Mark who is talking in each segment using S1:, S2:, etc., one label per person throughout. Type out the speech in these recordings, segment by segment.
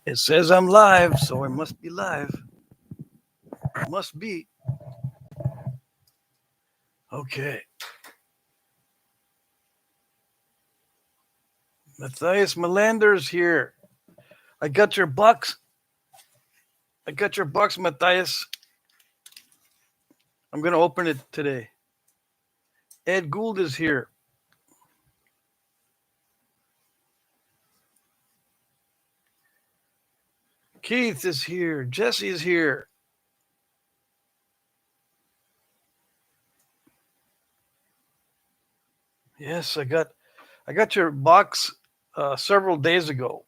S1: It says I'm live, so I must be live. Must be. Okay. Matthias Melander's here. I got your box. Matthias. I'm going to open it today. Ed Gould is here. Keith is here. Jesse is here. Yes, I got your box several days ago.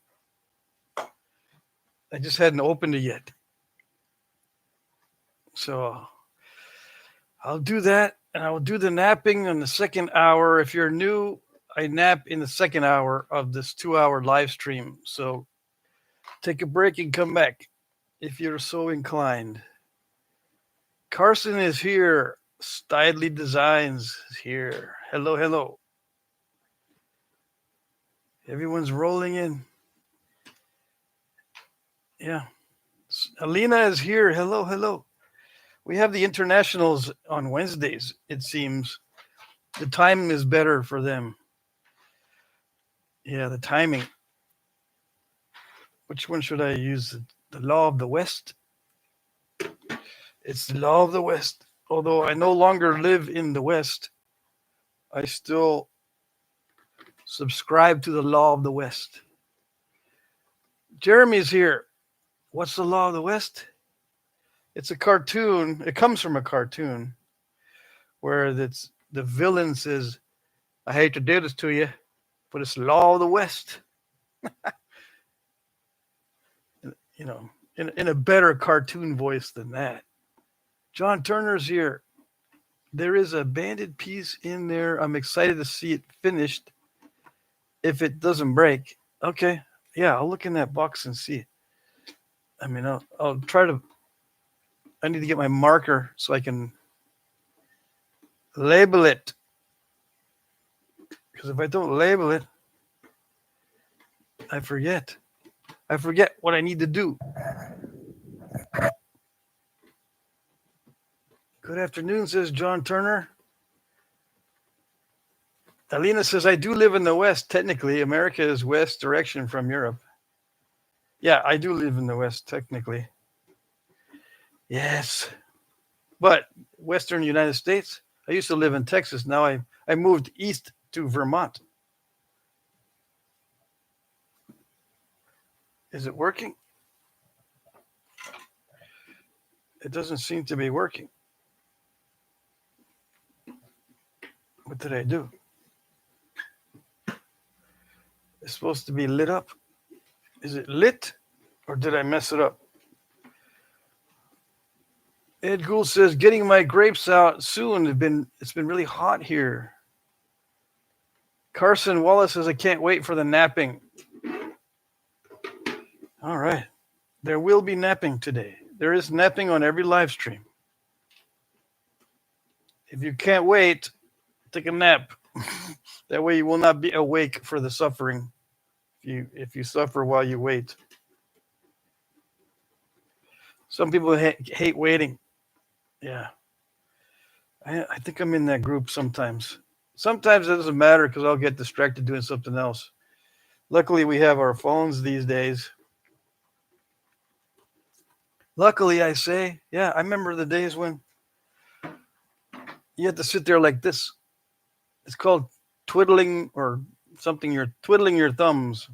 S1: I just hadn't opened it yet. So I'll do that, and I will do the napping in the second hour. If you're new, I nap in the second hour of this 2-hour live stream. So take a break and come back if you're so inclined. Carson is here. Stidley Designs is here. Hello, hello. Everyone's rolling in. Yeah. Alina is here. Hello, hello. We have the internationals on Wednesdays, it seems. The time is better for them. Yeah, the timing. Which one should I use? The Law of the West? It's the Law of the West. Although I no longer live in the West, I still subscribe to the Law of the West. Jeremy's here. What's the Law of the West? It's a cartoon. It comes from a cartoon where the villain says, I hate to do this to you, but it's the Law of the West. You know, in a better cartoon voice than that. John Turner's here. There is a banded piece in there. I'm excited to see it finished if it doesn't break. Okay. Yeah, I'll look in that box and see. I mean, I'll try to. I need to get my marker so I can label it. Because if I don't label it, I forget. I forget what I need to do. Good afternoon, says John Turner. Alina says, I do live in the West. Technically, America is west direction from Europe. Yeah, I do live in the West, technically. Yes. But Western United States, I used to live in Texas. Now I moved east to Vermont. Is it working? It doesn't seem to be working. What did I do? It's supposed to be lit up. Is it lit or did I mess it up? Ed Gould says, getting my grapes out soon. It's been really hot here. Carson Wallace says, I can't wait for the napping. All right. There will be napping today. There is napping on every live stream. If you can't wait, take a nap. That way you will not be awake for the suffering if you suffer while you wait. Some people hate waiting. Yeah. I think I'm in that group sometimes. Sometimes it doesn't matter because I'll get distracted doing something else. Luckily, we have our phones these days. Luckily, I say, yeah, I remember the days when you had to sit there like this. It's called twiddling or something. You're twiddling your thumbs.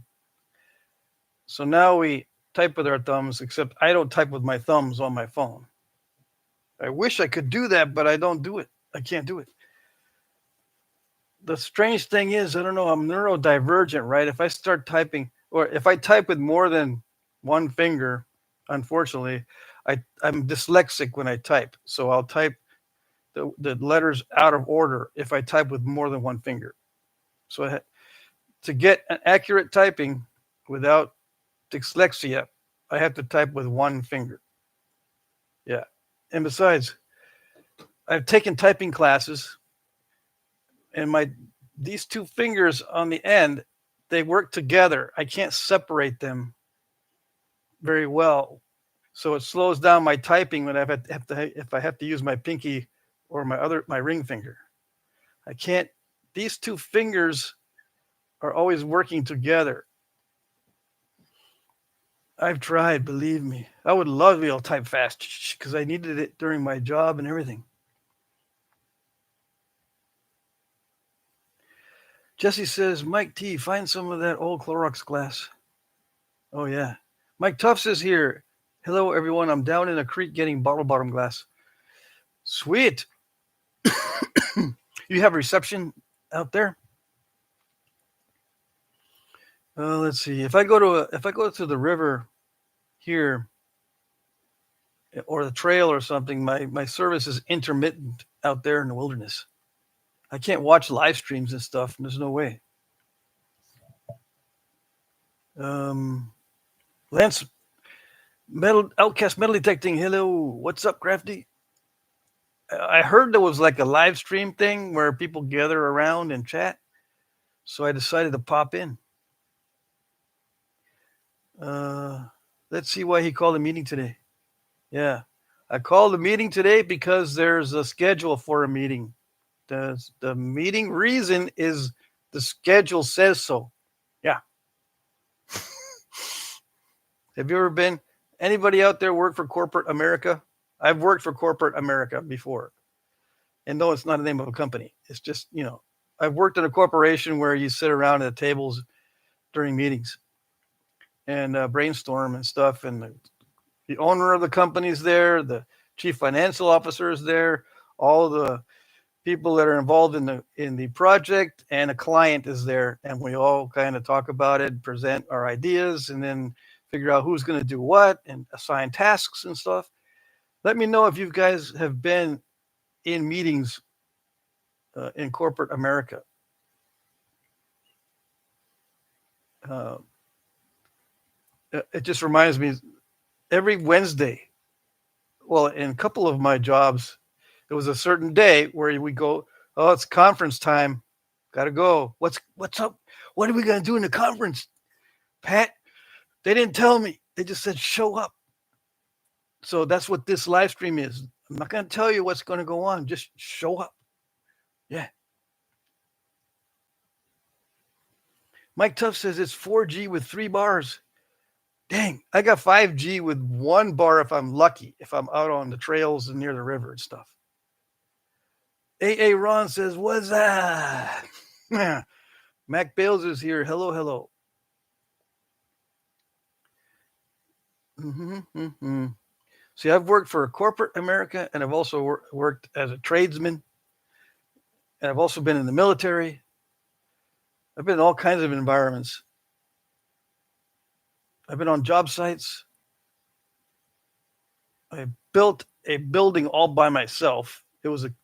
S1: So now we type with our thumbs, except I don't type with my thumbs on my phone. I wish I could do that, but I don't do it. I can't do it. The strange thing is, I don't know, I'm neurodivergent, right? If I start typing, or if I type with more than one finger, unfortunately, I'm dyslexic when I type. So I'll type the letters out of order if I type with more than one finger. So to get an accurate typing without dyslexia, I have to type with one finger. Yeah. And besides, I've taken typing classes, and these two fingers on the end they work together. I can't separate them very well. So it slows down my typing when if I have to use my pinky or my ring finger. I can't. These two fingers are always working together. I've tried, believe me. I would love to be able to type fast because I needed it during my job and everything. Jesse says, Mike T, find some of that old Clorox glass. Oh, yeah. Mike Tufts is here. Hello, everyone. I'm down in a creek getting bottom glass. Sweet. You have reception out there? Let's see. If I go to the river here or the trail or something, my service is intermittent out there in the wilderness. I can't watch live streams and stuff. There's no way. Lance Outcast Metal Detecting. Hello, what's up, Crafty? I heard there was like a live stream thing where people gather around and chat, so I decided to pop in. Let's see why he called a meeting today. Yeah, I called a meeting today because there's a schedule for a meeting. The meeting reason is the schedule says so. Yeah. Have you ever been? Anybody out there work for corporate America? I've worked for corporate America before. And no, it's not the name of a company. It's just, I've worked in a corporation where you sit around at tables during meetings and brainstorm and stuff. And the owner of the company is there. The chief financial officer is there. All the people that are involved in the project and a client is there. And we all kind of talk about it, present our ideas, and then figure out who's going to do what and assign tasks and stuff. Let me know if you guys have been in meetings in corporate America. It just reminds me, every Wednesday, well, in a couple of my jobs, it was a certain day where we go, oh, it's conference time. Got to go. What's up? What are we going to do in the conference? Pat, they didn't tell me. They just said, show up. So that's what this live stream is. I'm not going to tell you what's going to go on. Just show up. Yeah. Mike Tuff says it's 4G with 3 bars. Dang, I got 5G with 1 bar if I'm lucky, if I'm out on the trails and near the river and stuff. AA Ron says, what's that? Mac Bales is here. Hello, hello. See, I've worked for corporate America, and I've also worked as a tradesman, and I've also been in the military. I've been in all kinds of environments. I've been on job sites. I built a building all by myself. It was a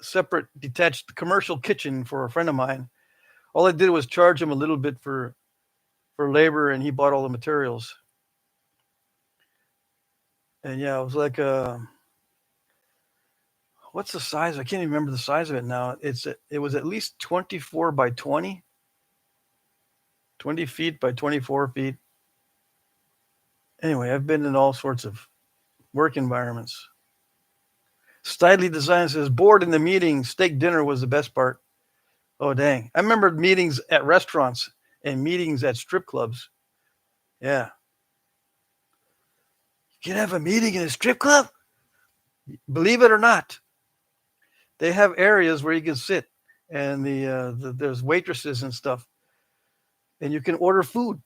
S1: separate, detached commercial kitchen for a friend of mine. All I did was charge him a little bit for labor, and he bought all the materials. And yeah, it was like what's the size? I can't even remember the size of it now. It was at least 24 by 20, 20 feet by 24 feet. Anyway, I've been in all sorts of work environments. Stidley Design says, bored in the meeting, steak dinner was the best part. Oh, dang. I remember meetings at restaurants and meetings at strip clubs. Yeah. You can have a meeting in a strip club? Believe it or not, they have areas where you can sit, and there's waitresses and stuff, and you can order food.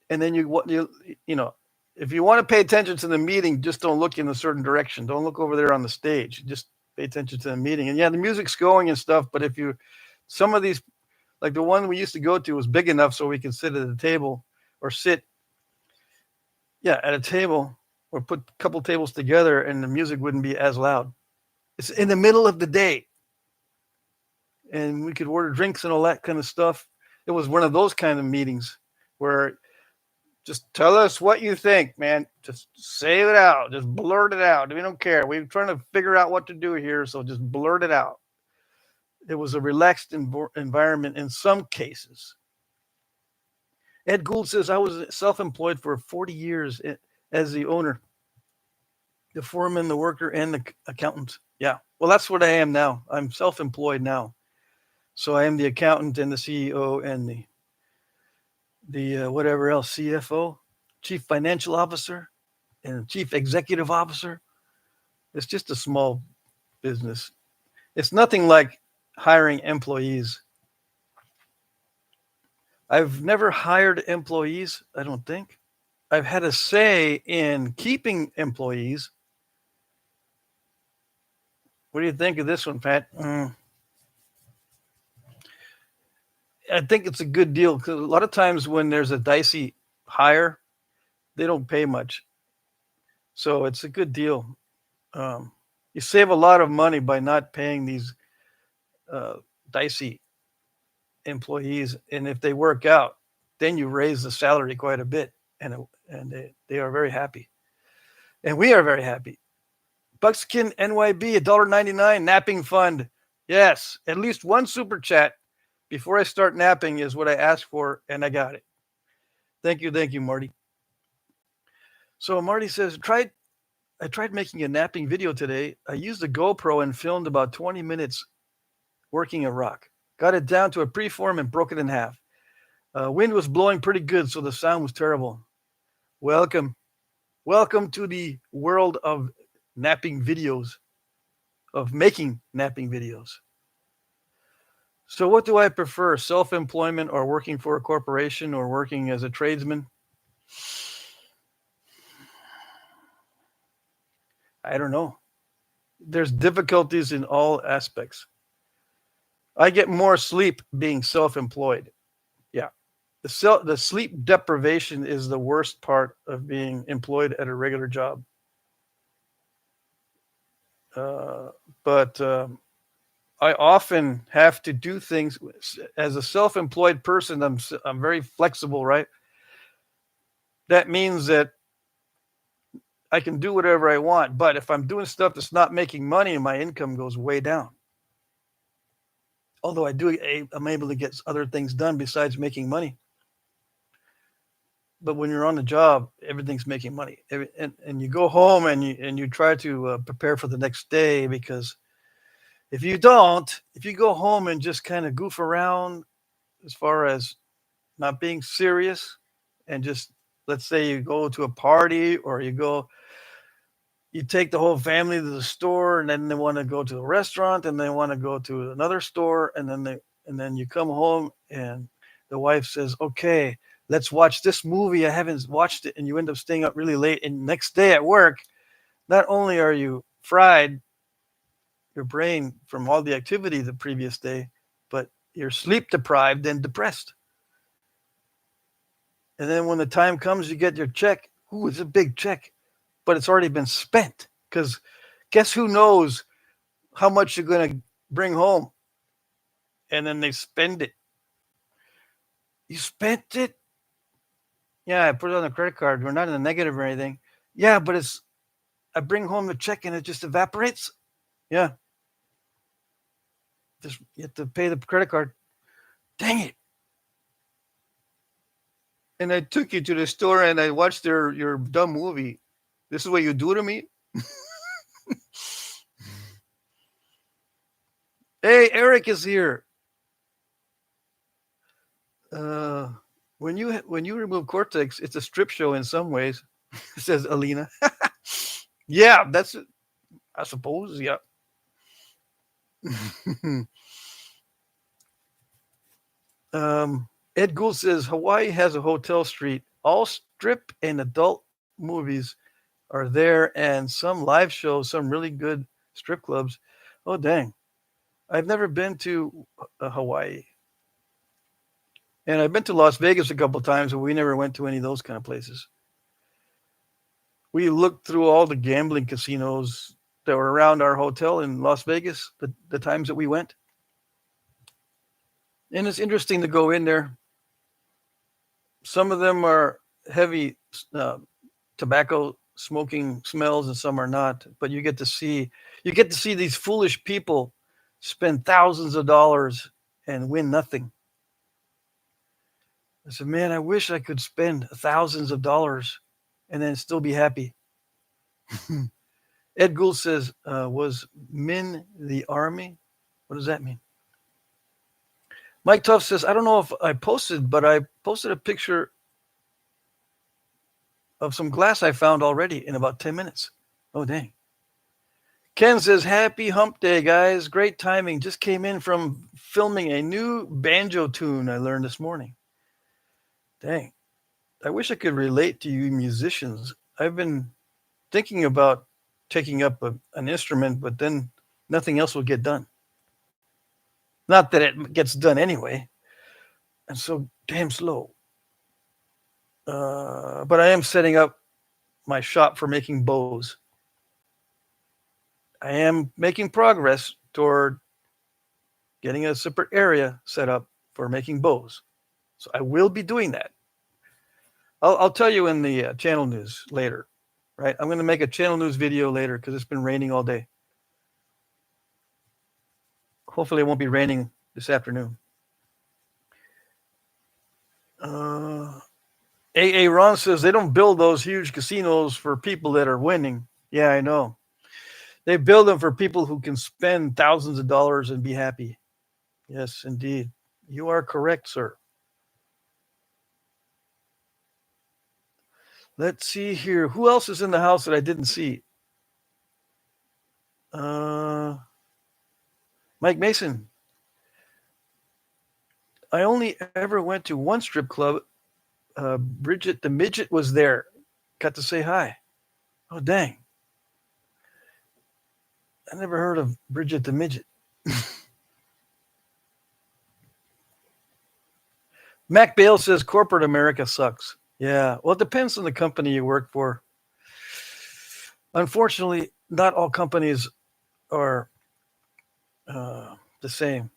S1: And then you if you want to pay attention to the meeting, just don't look in a certain direction. Don't look over there on the stage. Just pay attention to the meeting. And yeah, the music's going and stuff, but some of these, like the one we used to go to was big enough so we could sit at a table or sit, at a table or put a couple tables together and the music wouldn't be as loud. It's in the middle of the day. And we could order drinks and all that kind of stuff. It was one of those kind of meetings where just tell us what you think, man. Just say it out. Just blurt it out. We don't care. We're trying to figure out what to do here, so just blurt it out. It was a relaxed environment in some cases. Ed Gould says, I was self-employed for 40 years as the owner, the foreman, the worker, and the accountant. Yeah. Well, that's what I am now. I'm self-employed now. So I am the accountant and the CEO and the whatever else, CFO, chief financial officer, and chief executive officer. It's just a small business. It's nothing like hiring employees. I've never hired employees, I don't think. I've had a say in keeping employees. What do you think of this one, Pat? I think it's a good deal because a lot of times when there's a dicey hire, they don't pay much. So it's a good deal. You save a lot of money by not paying these uh, dicey employees, and if they work out, then you raise the salary quite a bit, and they are very happy, and we are very happy. Buckskin NYB $1.99 napping fund. Yes, at least one super chat before I start napping is what I asked for, and I got it. Thank you, Marty. So Marty says, I tried making a napping video today. I used a GoPro and filmed about 20 minutes working a rock. Got it down to a preform and broke it in half. Wind was blowing pretty good, so the sound was terrible. Welcome to the world of napping videos, of making napping videos. So what do I prefer, self-employment or working for a corporation or working as a tradesman? I don't know. There's difficulties in all aspects. I get more sleep being self-employed. Yeah. The sleep deprivation is the worst part of being employed at a regular job. But I often have to do things as a self-employed person. I'm very flexible, right? That means that I can do whatever I want. But if I'm doing stuff that's not making money, my income goes way down. Although I'm able to get other things done besides making money. But when you're on the job, everything's making money, and you go home and you try to prepare for the next day, because if you go home and just kind of goof around as far as not being serious, and just, let's say you go to a party or you take the whole family to the store, and then they want to go to a restaurant, and they want to go to another store, and then you come home and the wife says, okay, let's watch this movie. I haven't watched it. And you end up staying up really late. And next day at work, not only are you fried, your brain from all the activity the previous day, but you're sleep deprived and depressed. And then when the time comes, you get your check. Ooh, it's a big check, but it's already been spent, because guess who knows how much you're going to bring home? And then they spend it. You spent it? Yeah, I put it on the credit card. We're not in the negative or anything. Yeah, but I bring home the check and it just evaporates. Yeah. Just you have to pay the credit card. Dang it. And I took you to the store and I watched your dumb movie. This is what you do to me? Hey, Eric is here. When you remove cortex, it's a strip show in some ways, says Alina. Yeah, that's it. I suppose. Yeah. Ed Gould says Hawaii has a hotel street. All strip and adult movies are there, and some live shows, some really good strip clubs. Oh, dang. I've never been to Hawaii. And I've been to Las Vegas a couple of times, but we never went to any of those kind of places. We looked through all the gambling casinos that were around our hotel in Las Vegas, the times that we went. And it's interesting to go in there. Some of them are heavy tobacco smoking smells, and some are not. But you get to see these foolish people spend thousands of dollars and win nothing. I said, man, I wish I could spend thousands of dollars and then still be happy. Ed Gould says, was Min the army? What does that mean? Mike Tuff says, I don't know if I posted, but I posted a picture of some glass I found already in about 10 minutes. Oh, dang. Ken says, happy hump day, guys. Great timing. Just came in from filming a new banjo tune I learned this morning. Dang. I wish I could relate to you musicians. I've been thinking about taking up an instrument, but then nothing else will get done. Not that it gets done anyway. And so damn slow. But I am setting up my shop for making bows. I am making progress toward getting a separate area set up for making bows. So I will be doing that. I'll tell you in the channel news later, right? I'm going to make a channel news video later because it's been raining all day. Hopefully it won't be raining this afternoon. AA Ron says they don't build those huge casinos for people that are winning. Yeah, I know. They build them for people who can spend thousands of dollars and be happy. Yes, indeed. You are correct, sir. Let's see here. Who else is in the house that I didn't see? Mike Mason. I only ever went to one strip club. Bridget the Midget was there. Got to say hi. Oh, dang. I never heard of Bridget the Midget. Mac Bale says corporate America sucks. Yeah, well, it depends on the company you work for. Unfortunately, not all companies are the same,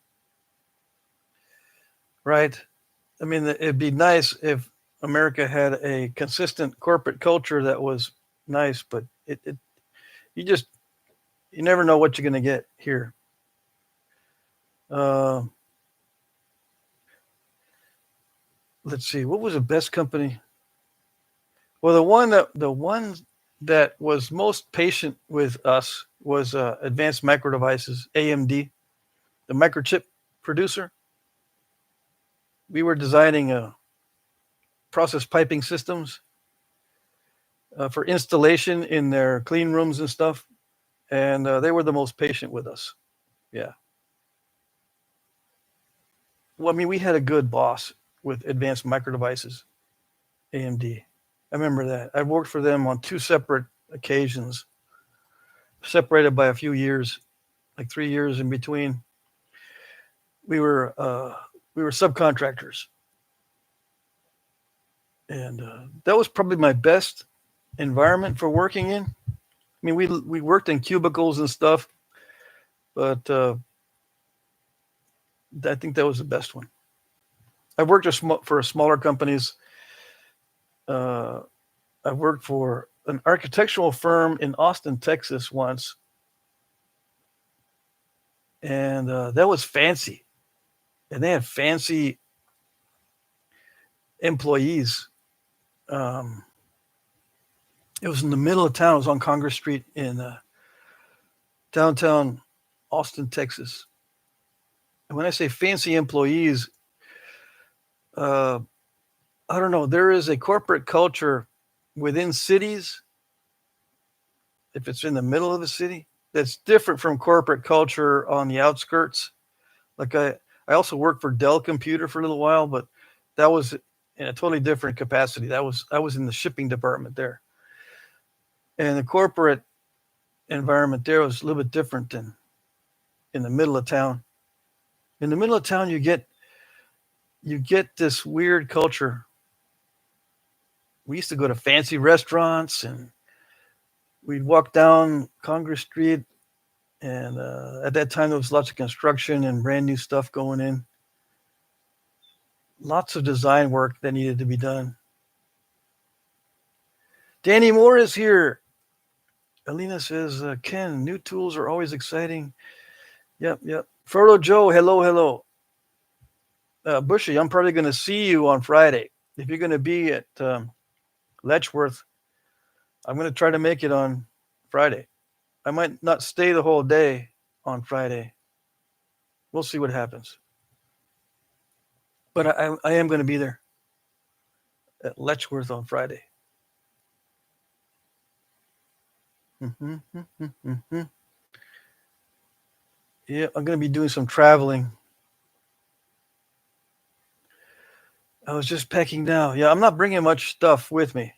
S1: right? I mean, it'd be nice if America had a consistent corporate culture that was nice, but you never know what you're going to get here. Let's see, what was the best company? Well, the one that was most patient with us was Advanced Micro Devices, AMD, the microchip producer. We were designing process piping systems for installation in their clean rooms and stuff, and they were the most patient with us. Yeah. Well, I mean, we had a good boss with Advanced Micro Devices, AMD. I remember that. I worked for them on 2 separate occasions, separated by a few years, like 3 years in between. We were subcontractors, and that was probably my best environment for working in. I mean, we worked in cubicles and stuff, but I think that was the best one. I've worked for smaller companies. I've worked for an architectural firm in Austin, Texas once, and that was fancy, and they had fancy employees. It was in the middle of town. It was on Congress Street in downtown Austin, Texas. And when I say fancy employees, I don't know. There is a corporate culture within cities, if it's in the middle of a city, that's different from corporate culture on the outskirts. Like I also worked for Dell Computer for a little while, but that was in a totally different capacity. I was in the shipping department there. And the corporate environment there was a little bit different than in the middle of town. In the middle of town, you get this weird culture. We used to go to fancy restaurants, and we'd walk down Congress Street, and at that time there was lots of construction and brand new stuff going in. Lots of design work that needed to be done. Danny Moore is here. Alina says, Ken, new tools are always exciting. Yep. Frodo Joe, hello. Bushy, I'm probably going to see you on Friday. If you're going to be at Letchworth, I'm going to try to make it on Friday. I might not stay the whole day on Friday. We'll see what happens. But I am going to be there at Letchworth on Friday. Yeah, I'm going to be doing some traveling. I was just packing now. Yeah, I'm not bringing much stuff with me.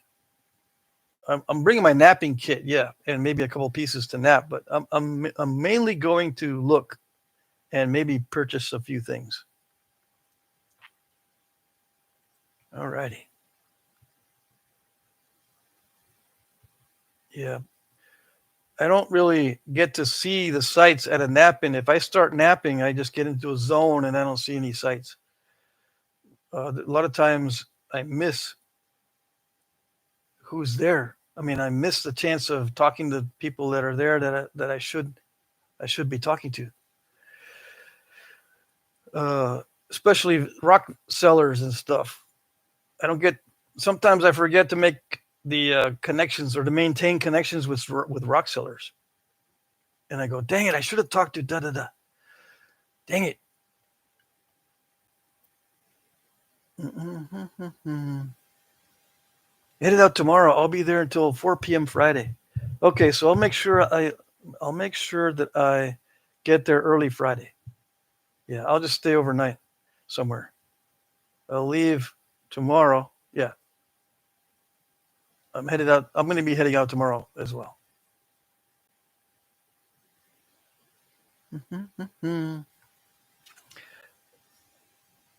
S1: I'm bringing my napping kit, yeah, and maybe a couple pieces to nap. But I'm mainly going to look and maybe purchase a few things. All righty. Yeah. I don't really get to see the sights at a napping. If I start napping, I just get into a zone and I don't see any sights. A lot of times I miss who's there. I mean, I miss the chance of talking to people that are there that I should be talking to. Especially rock sellers and stuff. I don't get. Sometimes I forget to make the connections or to maintain connections with rock sellers, and I go, "Dang it! I should have talked to da da da. Dang it!" Headed out tomorrow. I'll be there until 4 p.m. Friday. Okay, so I'll make sure that I get there early Friday. Yeah, I'll just stay overnight somewhere. I'll leave tomorrow. Yeah. I'm headed out. I'm going to be heading out tomorrow as well.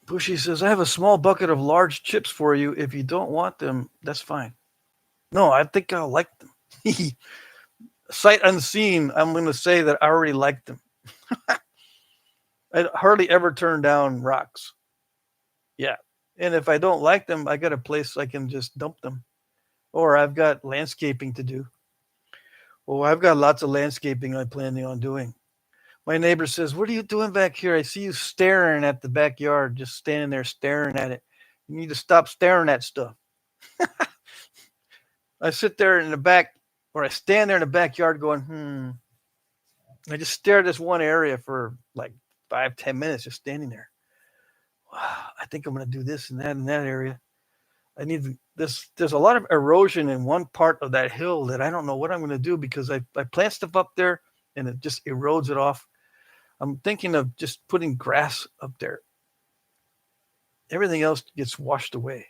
S1: Bushy says, I have a small bucket of large chips for you. If you don't want them, that's fine. No, I think I'll like them. Sight unseen, I'm going to say that I already like them. I hardly ever turn down rocks. Yeah. And if I don't like them, I got a place I can just dump them. Or I've got landscaping to do. Well, I've got lots of landscaping I'm planning on doing. My neighbor says, what are you doing back here? I see you staring at the backyard, just standing there staring at it. You need to stop staring at stuff. I sit there in the back, or I stand there in the backyard going, I just stare at this one area for like 5-10 minutes, just standing there. Wow, I think I'm going to do this and that in that area. I need this. There's a lot of erosion in one part of that hill that I don't know what I'm going to do because I plant stuff up there and it just erodes it off. I'm thinking of just putting grass up there. Everything else gets washed away.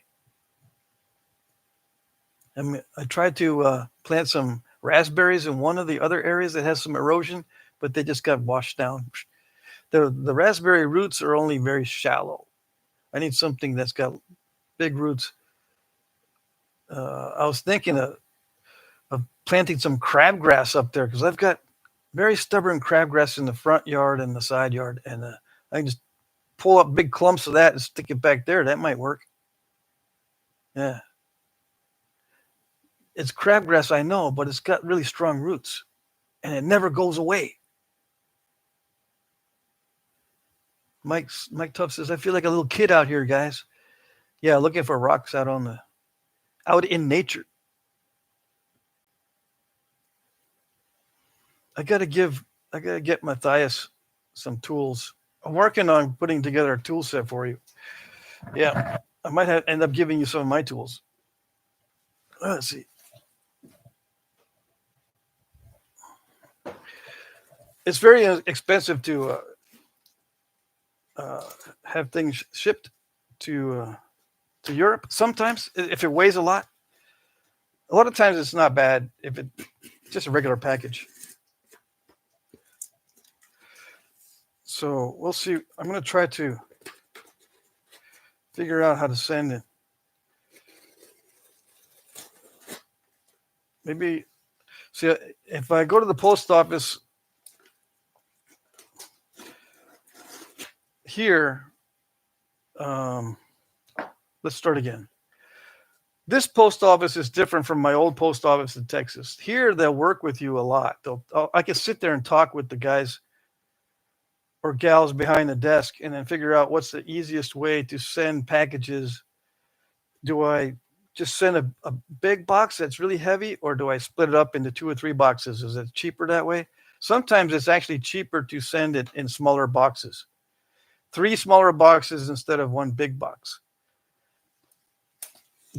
S1: I tried to plant some raspberries in one of the other areas that has some erosion, but they just got washed down. The raspberry roots are only very shallow. I need something that's got big roots. I was thinking of planting some crabgrass up there because I've got very stubborn crabgrass in the front yard and the side yard, and I can just pull up big clumps of that and stick it back there. That might work. Yeah. It's crabgrass, I know, but it's got really strong roots, and it never goes away. Mike Tuff says, I feel like a little kid out here, guys. Yeah, looking for rocks out in nature. I gotta get Matthias some tools. I'm working on putting together a tool set for you. Yeah, I might end up giving you some of my tools. Let's see. It's very expensive to have things shipped to Europe. Sometimes, if it weighs a lot of times it's not bad if it's just a regular package. So we'll see. I'm going to try to figure out how to send it. Maybe, see, if I go to the post office here, let's start again. This post office is different from my old post office in Texas. Here, they'll work with you a lot. I can sit there and talk with the guys, or gals behind the desk and then figure out what's the easiest way to send packages. Do I just send a big box that's really heavy, or do I split it up into 2 or 3 boxes? Is it cheaper that way? Sometimes it's actually cheaper to send it in smaller boxes. 3 smaller boxes instead of 1 big box.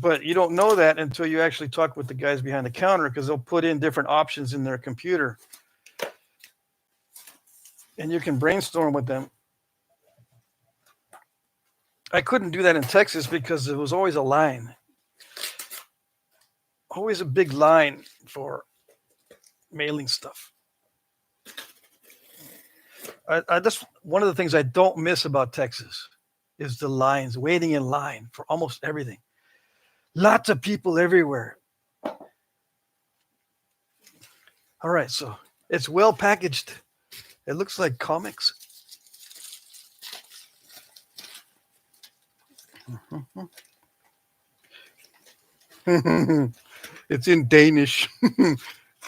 S1: But you don't know that until you actually talk with the guys behind the counter, because they'll put in different options in their computer. And you can brainstorm with them. I couldn't do that in Texas because there was always a line. Always a big line for mailing stuff. I just, one of the things I don't miss about Texas is the lines, waiting in line for almost everything. Lots of people everywhere. All right, so it's well packaged. It looks like comics. It's in Danish.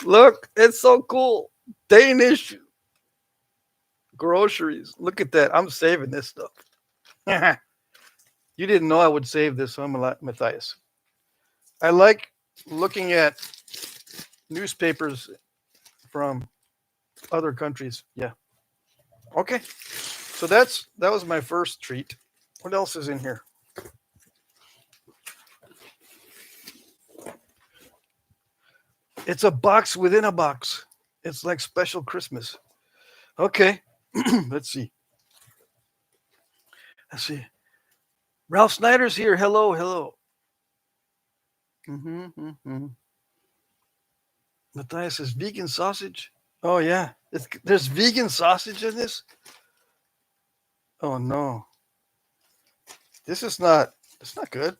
S1: Look, it's so cool. Danish groceries. Look at that. I'm saving this stuff. You didn't know I would save this, so I'm Matthias. I like looking at newspapers from other countries. Yeah. Okay. So that was my first treat. What else is in here? It's a box within a box. It's like special Christmas. Okay. Let's see. Ralph Snyder's here. Hello, hello. Matthias says vegan sausage. Oh yeah, there's vegan sausage in this. Oh no, it's not good.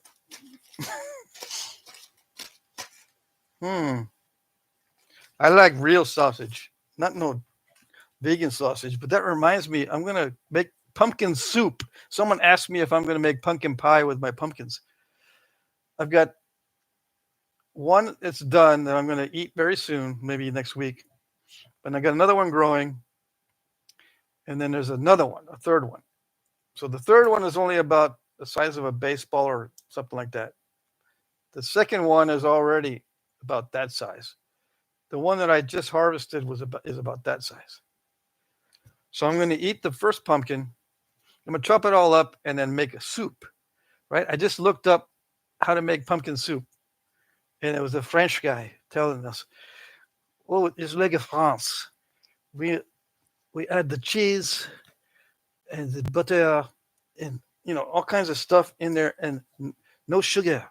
S1: I like real sausage, not no vegan sausage. But that reminds me, I'm gonna make pumpkin soup. Someone asked me if I'm gonna make pumpkin pie with my pumpkins. I've got one that's done that I'm gonna eat very soon, maybe next week. And I got another one growing. And then there's another one, a third one. So the third one is only about the size of a baseball or something like that. The second one is already about that size. The one that I just harvested is about that size. So I'm going to eat the first pumpkin. I'm going to chop it all up and then make a soup, right? I just looked up how to make pumpkin soup. And it was a French guy telling us, oh, it's like a France. We add the cheese and the butter and all kinds of stuff in there, and no sugar.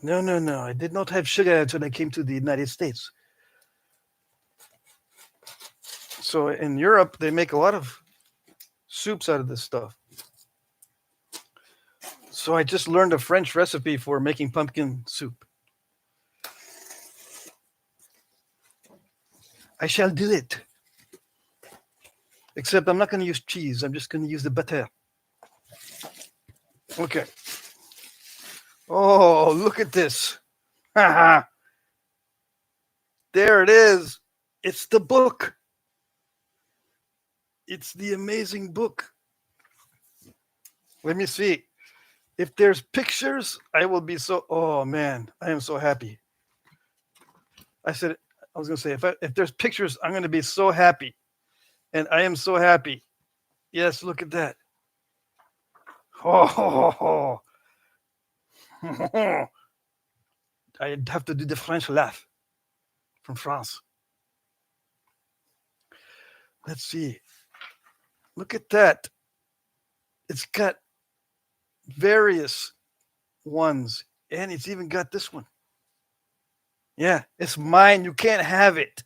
S1: No. I did not have sugar until I came to the United States. So in Europe, they make a lot of soups out of this stuff. So I just learned a French recipe for making pumpkin soup. I shall do it. Except I'm not going to use cheese. I'm just going to use the butter. Okay. Oh, look at this. There it is. It's the book. It's the amazing book. Let me see. If there's pictures, I will be so, oh man, I am so happy. I was going to say, if there's pictures, I'm going to be so happy. And I am so happy. Yes, look at that. Oh. I'd have to do the French laugh from France. Let's see. Look at that. It's got various ones, and it's even got this one. Yeah, it's mine. You can't have it.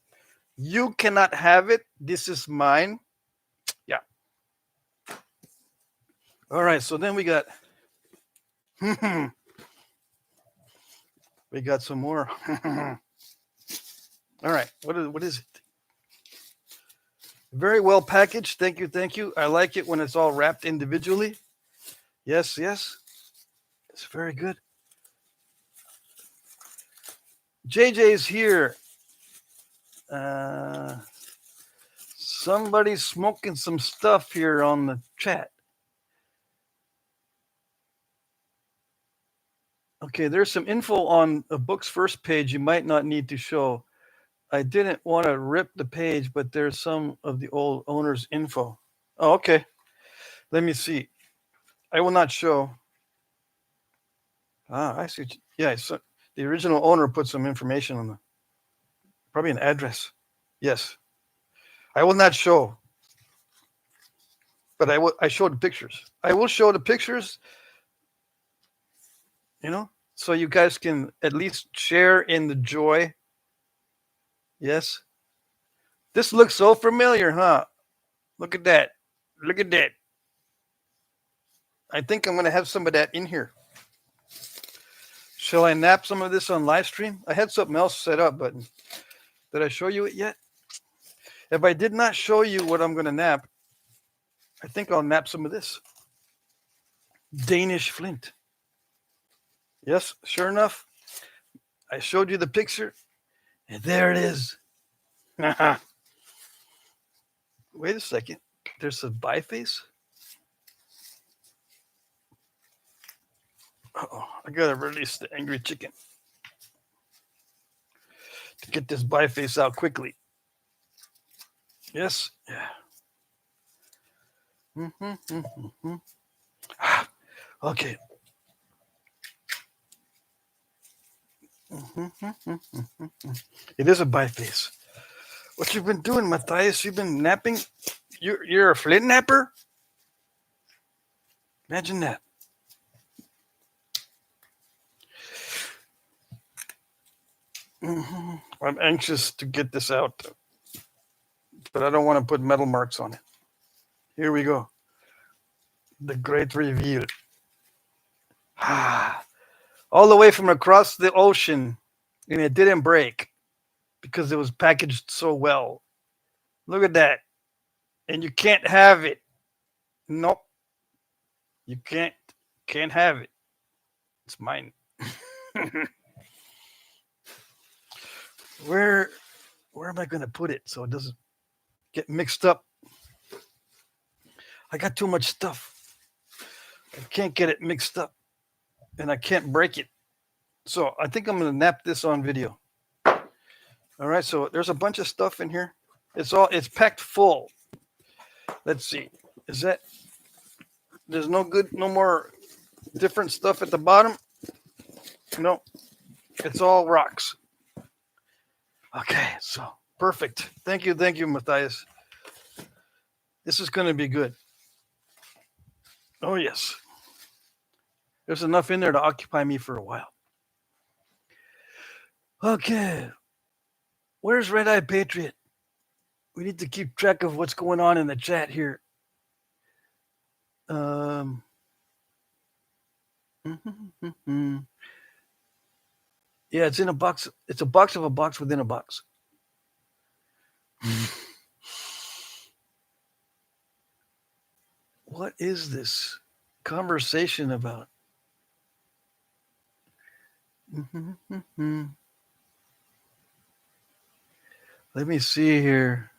S1: You cannot have it. This is mine. Yeah. All right, so then we got some more. All right, what is it? Very well packaged. Thank you. I like it when it's all wrapped individually. Yes. It's very good. JJ's here. Somebody's smoking some stuff here on the chat. Okay, there's some info on the book's first page you might not need to show. I didn't want to rip the page, but there's some of the old owner's info. Oh, okay. Let me see. I will not show. I see. Yeah, so the original owner put some information on probably an address. Yes. I will not show. But I showed the pictures. I will show the pictures, so you guys can at least share in the joy. Yes. This looks so familiar, huh? Look at that. Look at that. I think I'm going to have some of that in here. Shall I nap some of this on live stream? I had something else set up, but did I show you it yet? If I did not show you what I'm going to nap, I think I'll nap some of this. Danish Flint. Yes, sure enough, I showed you the picture, and there it is. Wait a second. There's a biface? Uh-oh, I gotta release the angry chicken to get this biface out quickly. Yes. Yeah. Okay. It is a biface. What you been doing, Matthias? You've been napping? You're a Flint napper? Imagine that. I'm anxious to get this out, but I don't want to put metal marks on it. Here we go. The great reveal. All the way from across the ocean, and it didn't break because it was packaged so well. Look at that. And you can't have it. Nope. You can't have it. It's mine. Where am I going to put it so it doesn't get mixed up? I got too much stuff. I can't get it mixed up, and I can't break it. So I think I'm going to nap this on video. All right, so there's a bunch of stuff in here. It's packed full. Let's see. There's no more different stuff at the bottom? No. It's all rocks. Okay, so perfect. Thank you, Matthias. This is going to be good. Oh, yes. There's enough in there to occupy me for a while. Okay. Where's Red Eye Patriot? We need to keep track of what's going on in the chat here. Yeah, it's in a box. It's a box of a box within a box. What is this conversation about? Let me see here.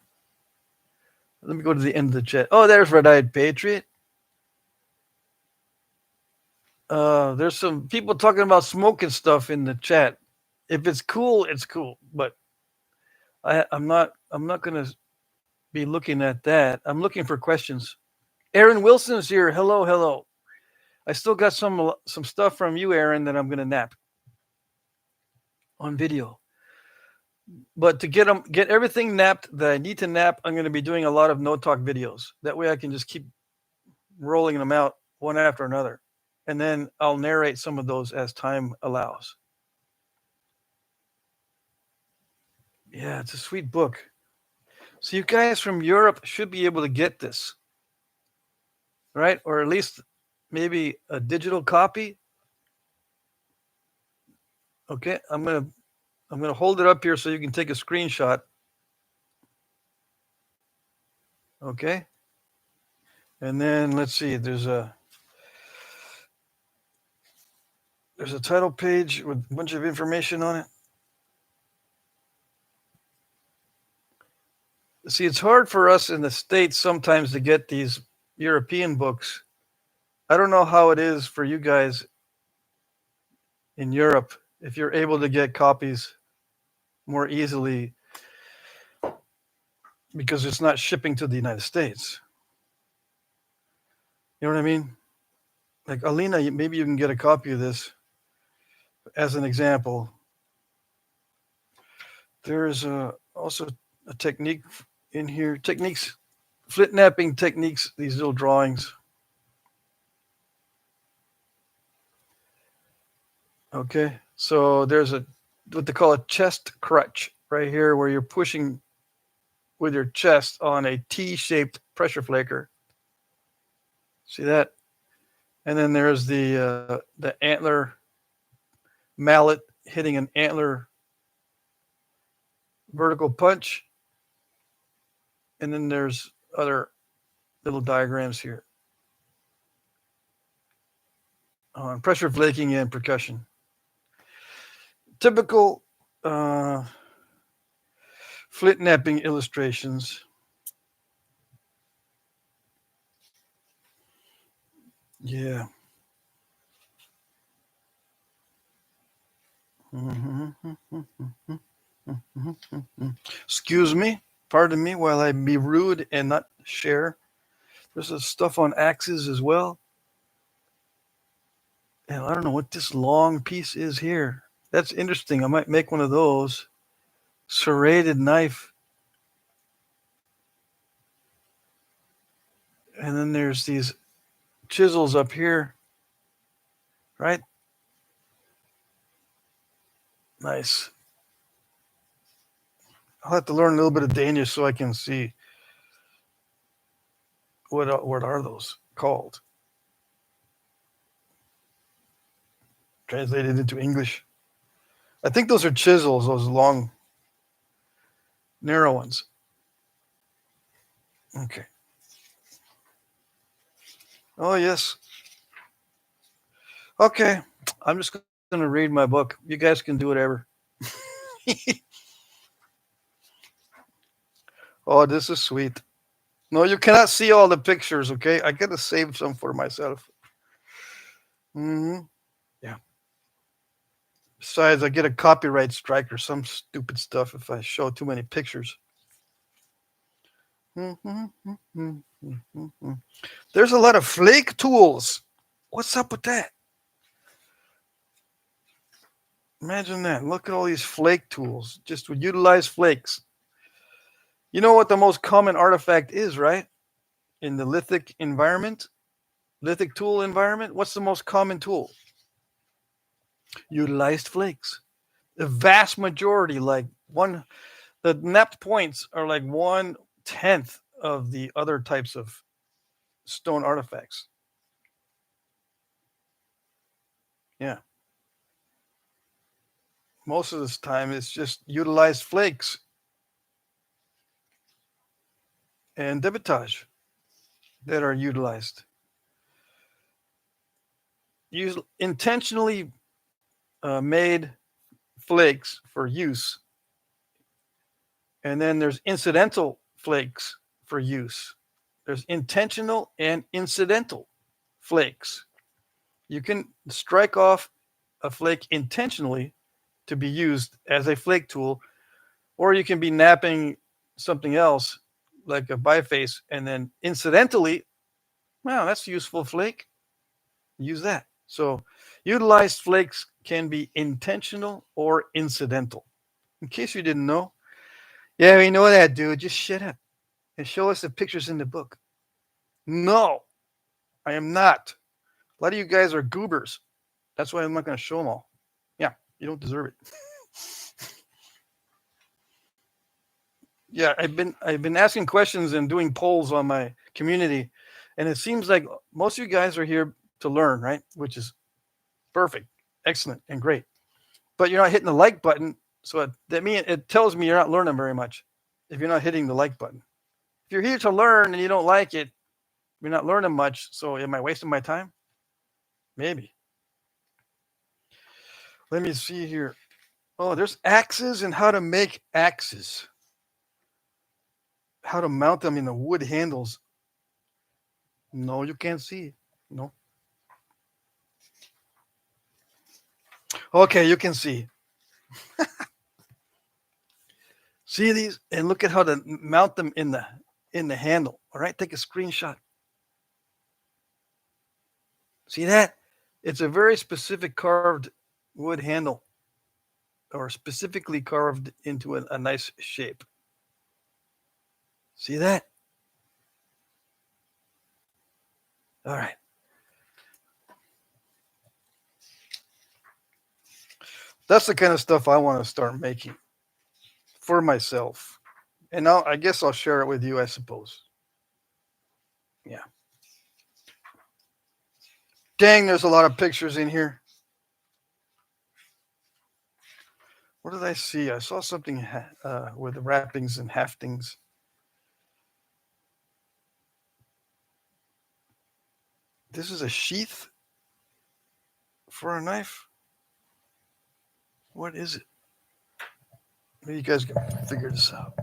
S1: Let me go to the end of the chat. Oh, there's Red-Eyed Patriot. There's some people talking about smoking stuff in the chat. If it's cool, it's cool. But I'm not gonna be looking at that. I'm looking for questions. Aaron Wilson's here. Hello. I still got some stuff from you, Aaron, that I'm gonna nap on video. But to get everything napped that I need to nap, I'm going to be doing a lot of no talk videos. That way I can just keep rolling them out one after another. And then I'll narrate some of those as time allows. Yeah, it's a sweet book. So you guys from Europe should be able to get this, right? Or at least maybe a digital copy. Okay, I'm gonna hold it up here so you can take a screenshot. Okay. And then let's see, there's a title page with a bunch of information on it. See, it's hard for us in the States sometimes to get these European books. I don't know how it is for you guys in Europe if you're able to get copies more easily because it's not shipping to the United States. You know what I mean? Like Alina, maybe you can get a copy of this as an example. There's also a technique in here, techniques, Flintknapping techniques, these little drawings. Okay, so there's what they call a chest crutch right here, where you're pushing with your chest on a T-shaped pressure flaker. See that? And then there's the antler mallet hitting an antler vertical punch. And then there's other little diagrams here on pressure flaking and percussion. Typical Flintknapping illustrations. Yeah. Excuse me, pardon me while I be rude and not share. There's some stuff on axes as well. And I don't know what this long piece is here. That's interesting. I might make one of those. Serrated knife. And then there's these chisels up here. Right? Nice. I'll have to learn a little bit of Danish so I can see what are those called. Translated into English. I think those are chisels, those long, narrow ones. Okay. Oh, yes. Okay. I'm just going to read my book. You guys can do whatever. Oh, this is sweet. No, you cannot see all the pictures, okay? I got to save some for myself. Yeah. Besides, I get a copyright strike or some stupid stuff if I show too many pictures. There's a lot of flake tools. What's up with that? Imagine that. Look at all these flake tools. Just would utilize flakes. You know what the most common artifact is, right? In the lithic environment, lithic tool environment, what's the most common tool? Utilized flakes. The vast majority, the knapped points are like 1/10 of the other types of stone artifacts. Yeah. Most of this time, it's just utilized flakes and debitage that are utilized. Intentionally made flakes for use. And then there's incidental flakes for use. There's intentional and incidental flakes. You can strike off a flake intentionally to be used as a flake tool, or you can be knapping something else like a biface, and then incidentally, wow, that's a useful flake. Use that. So utilized flakes can be intentional or incidental. In case you didn't know, yeah, we know that, dude. Just shut up and show us the pictures in the book. No, I am not. A lot of you guys are goobers. That's why I'm not going to show them all. Yeah, you don't deserve it. Yeah, I've been asking questions and doing polls on my community, and it seems like most of you guys are here to learn, right? Which is perfect, excellent, and great. But you're not hitting the like button, so it tells me you're not learning very much if you're not hitting the like button. If you're here to learn and you don't like it, you're not learning much. So am I wasting my time? Maybe. Let me see here. Oh, there's axes and how to make axes. how to mount them in the wood handles. No, you can't see. No. Okay, you can see. See these, and look at how to mount them in the handle. All right, take a screenshot. See that? It's a very specific carved wood handle, or specifically carved into a nice shape. See that? All right. That's the kind of stuff I want to start making for myself. And I guess I'll share it with you, I suppose. Yeah. Dang, there's a lot of pictures in here. What did I see? I saw something with wrappings and haftings. This is a sheath for a knife? What is it? Maybe you guys can figure this out.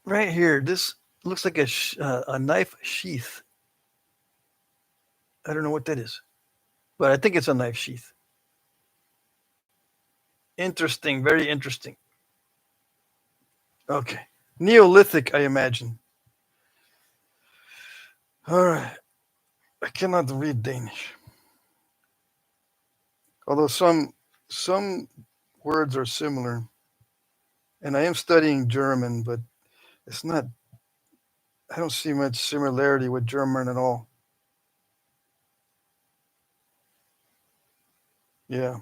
S1: Right here, this looks like a knife sheath. I don't know what that is, but I think it's a knife sheath. Interesting, very interesting. Okay. Neolithic, I imagine. All right. I cannot read Danish. Although some words are similar. And I am studying German, but it's not, I don't see much similarity with German at all. Yeah.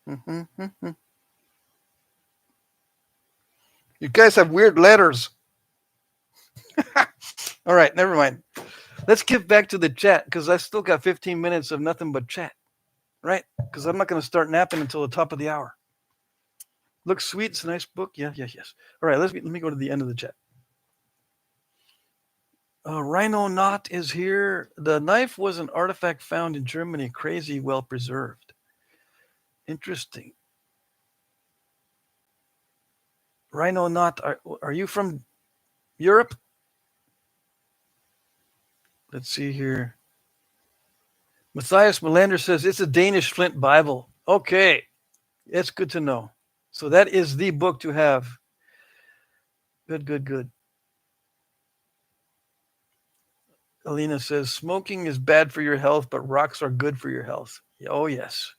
S1: Mm-hmm. You guys have weird letters. All right, never mind. Let's get back to the chat because I still got 15 minutes of nothing but chat, right? Because I'm not going to start napping until the top of the hour. Looks sweet. It's a nice book. Yeah, yes. All right, let me go to the end of the chat. Rhino Knot is here. The knife was an artifact found in Germany. Crazy, well preserved. Interesting. Rhino Knot, are you from Europe? Let's see here. Matthias Melander says it's a Danish Flint Bible. Okay, it's good to know. So that is the book to have. Good. Alina says smoking is bad for your health, but rocks are good for your health. Oh, yes.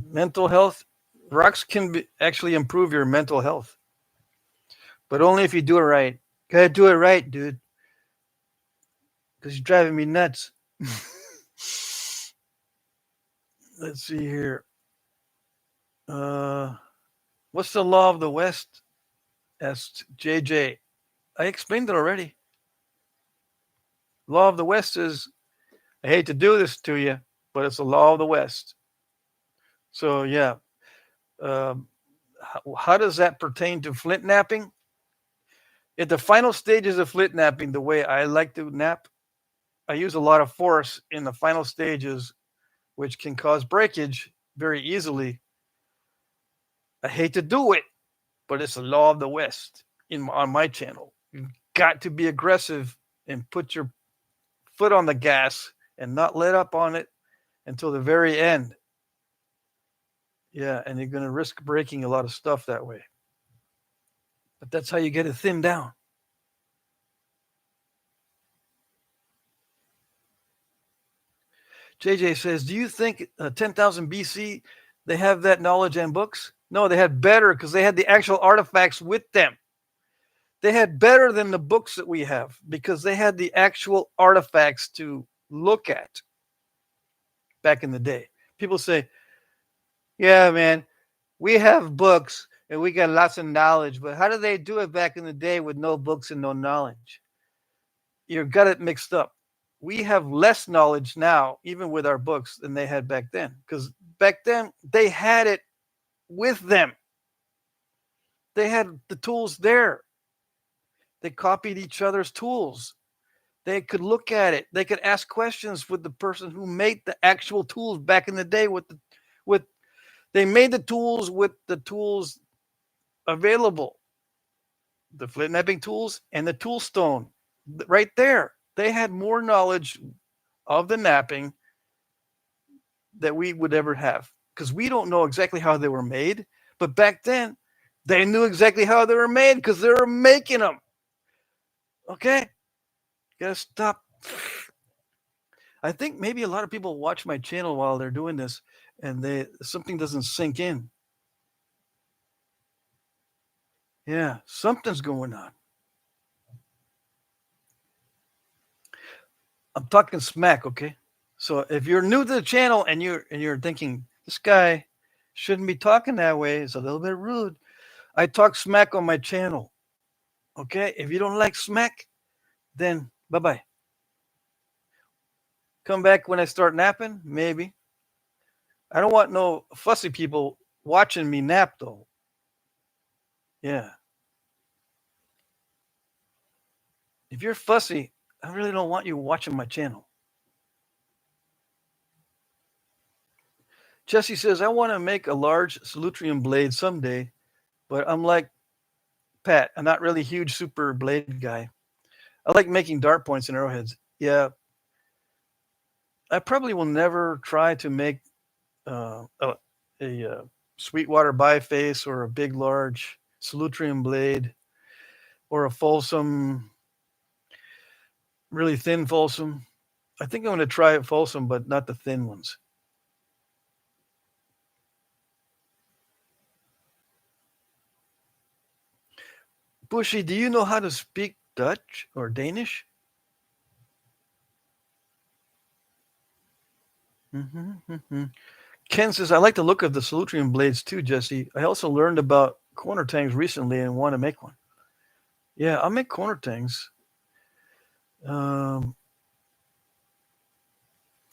S1: Mental health, rocks can actually improve your mental health, but only if you do it right. Gotta do it right, dude, because you're driving me nuts. Let's see here. What's the law of the West? Asked JJ. I explained it already. Law of the West is, I hate to do this to you, but it's the law of the West. So yeah, how does that pertain to Flintknapping? At the final stages of Flintknapping, the way I like to nap, I use a lot of force in the final stages, which can cause breakage very easily. I hate to do it, but it's the law of the West on my channel. You've got to be aggressive and put your foot on the gas and not let up on it until the very end. Yeah, and you're going to risk breaking a lot of stuff that way. But that's how you get it thinned down. JJ says, do you think 10,000 BC, they have that knowledge and books? No, they had better because they had the actual artifacts with them. They had better than the books that we have because they had the actual artifacts to look at back in the day. People say, yeah, man, we have books and we got lots of knowledge, but how did they do it back in the day with no books and no knowledge? You've got it mixed up. We have less knowledge now, even with our books, than they had back then. Because back then, they had it with them. They had the tools there. They copied each other's tools. They could look at it. They could ask questions with the person who made the actual tools back in the day with They made the tools with the tools available, the Flintknapping tools and the tool stone, right there. They had more knowledge of the knapping that we would ever have, because we don't know exactly how they were made. But back then, they knew exactly how they were made because they were making them. Okay? Gotta stop. I think maybe a lot of people watch my channel while they're doing this and something doesn't sink in. Yeah, something's going on. I'm talking smack, okay? So if you're new to the channel and you're thinking this guy shouldn't be talking that way, it's a little bit rude. I talk smack on my channel. Okay? If you don't like smack, then bye-bye. Come back when I start napping, maybe. I don't want no fussy people watching me nap though. Yeah. If you're fussy, I really don't want you watching my channel. Jesse says, I want to make a large Salutrium blade someday, but I'm like Pat, I'm not really a huge super blade guy. I like making dart points and arrowheads. Yeah. I probably will never try to make a Sweetwater biface or a big, large Salutrium blade or a Folsom, really thin Folsom. I think I'm going to try a Folsom, but not the thin ones. Bushy, do you know how to speak Dutch or Danish? Ken says, I like the look of the Salutrium blades too, Jesse. I also learned about corner tangs recently and want to make one. Yeah, I'll make corner tangs. Let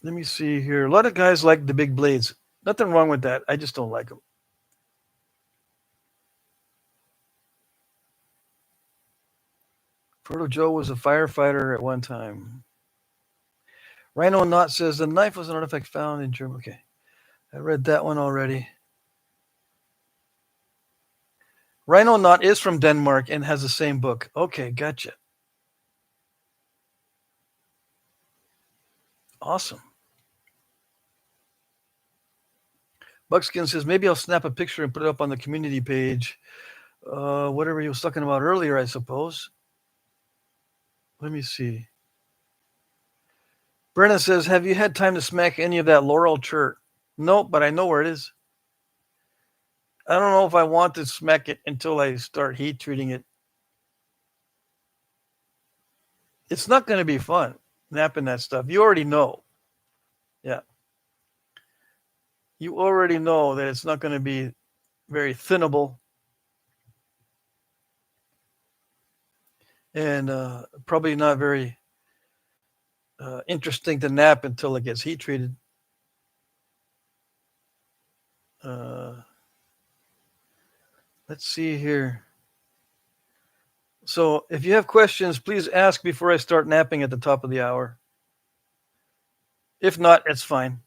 S1: me see here. A lot of guys like the big blades. Nothing wrong with that. I just don't like them. Frodo Joe was a firefighter at one time. Rhino Knot says the knife was an artifact found in Germany. Okay. I read that one already. Rhino Knot is from Denmark and has the same book. Okay, gotcha. Awesome. Buckskin says, maybe I'll snap a picture and put it up on the community page. Whatever he was talking about earlier, I suppose. Let me see. Brenna says, have you had time to smack any of that laurel chert? Nope, but I know where it is. I don't know if I want to smack it until I start heat treating it. It's not going to be fun napping that stuff. You already know. Yeah. You already know that it's not going to be very thinnable. And probably not very interesting to nap until it gets heat treated. Let's see here. So if you have questions, please ask before I start napping at the top of the hour. If not, it's fine.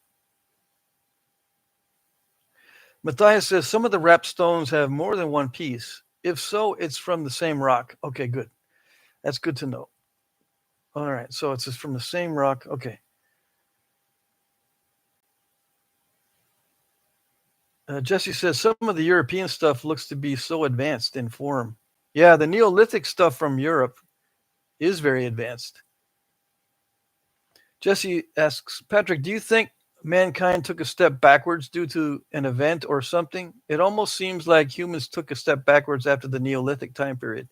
S1: Matthias says some of the wrap stones have more than one piece. If so, it's from the same rock. Okay, good. That's good to know. All right, so it's just from the same rock. Okay. Jesse says some of the European stuff looks to be so advanced in form. Yeah, the Neolithic stuff from Europe is very advanced. Jesse asks, Patrick, do you think mankind took a step backwards due to an event or something? It almost seems like humans took a step backwards after the Neolithic time period.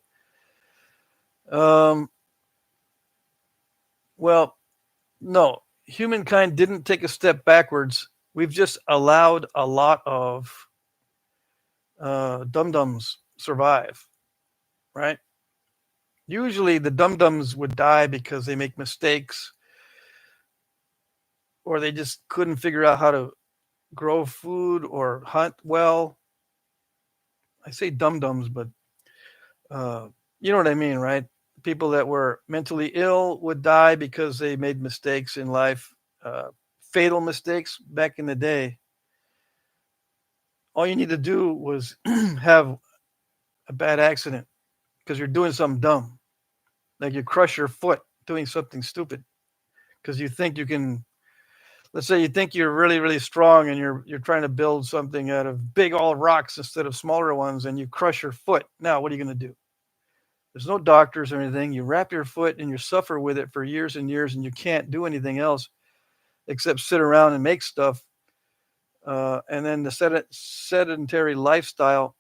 S1: Well, no, humankind didn't take a step backwards. We've just allowed a lot of dum-dums survive, right? Usually the dum-dums would die because they make mistakes or they just couldn't figure out how to grow food or hunt well. I say dum-dums, but you know what I mean, right? People that were mentally ill would die because they made mistakes in life, fatal mistakes back in the day. all you need to do was have a bad accident because you're doing something dumb, like you crush your foot doing something stupid because you think you can. Let's say you think you're really really strong and you're trying to build something out of big all rocks instead of smaller ones, and you crush your foot. Now what are you going to do? There's no doctors or anything. You wrap your foot and you suffer with it for years and years, and you can't do anything else except sit around and make stuff. And then the sedentary lifestyle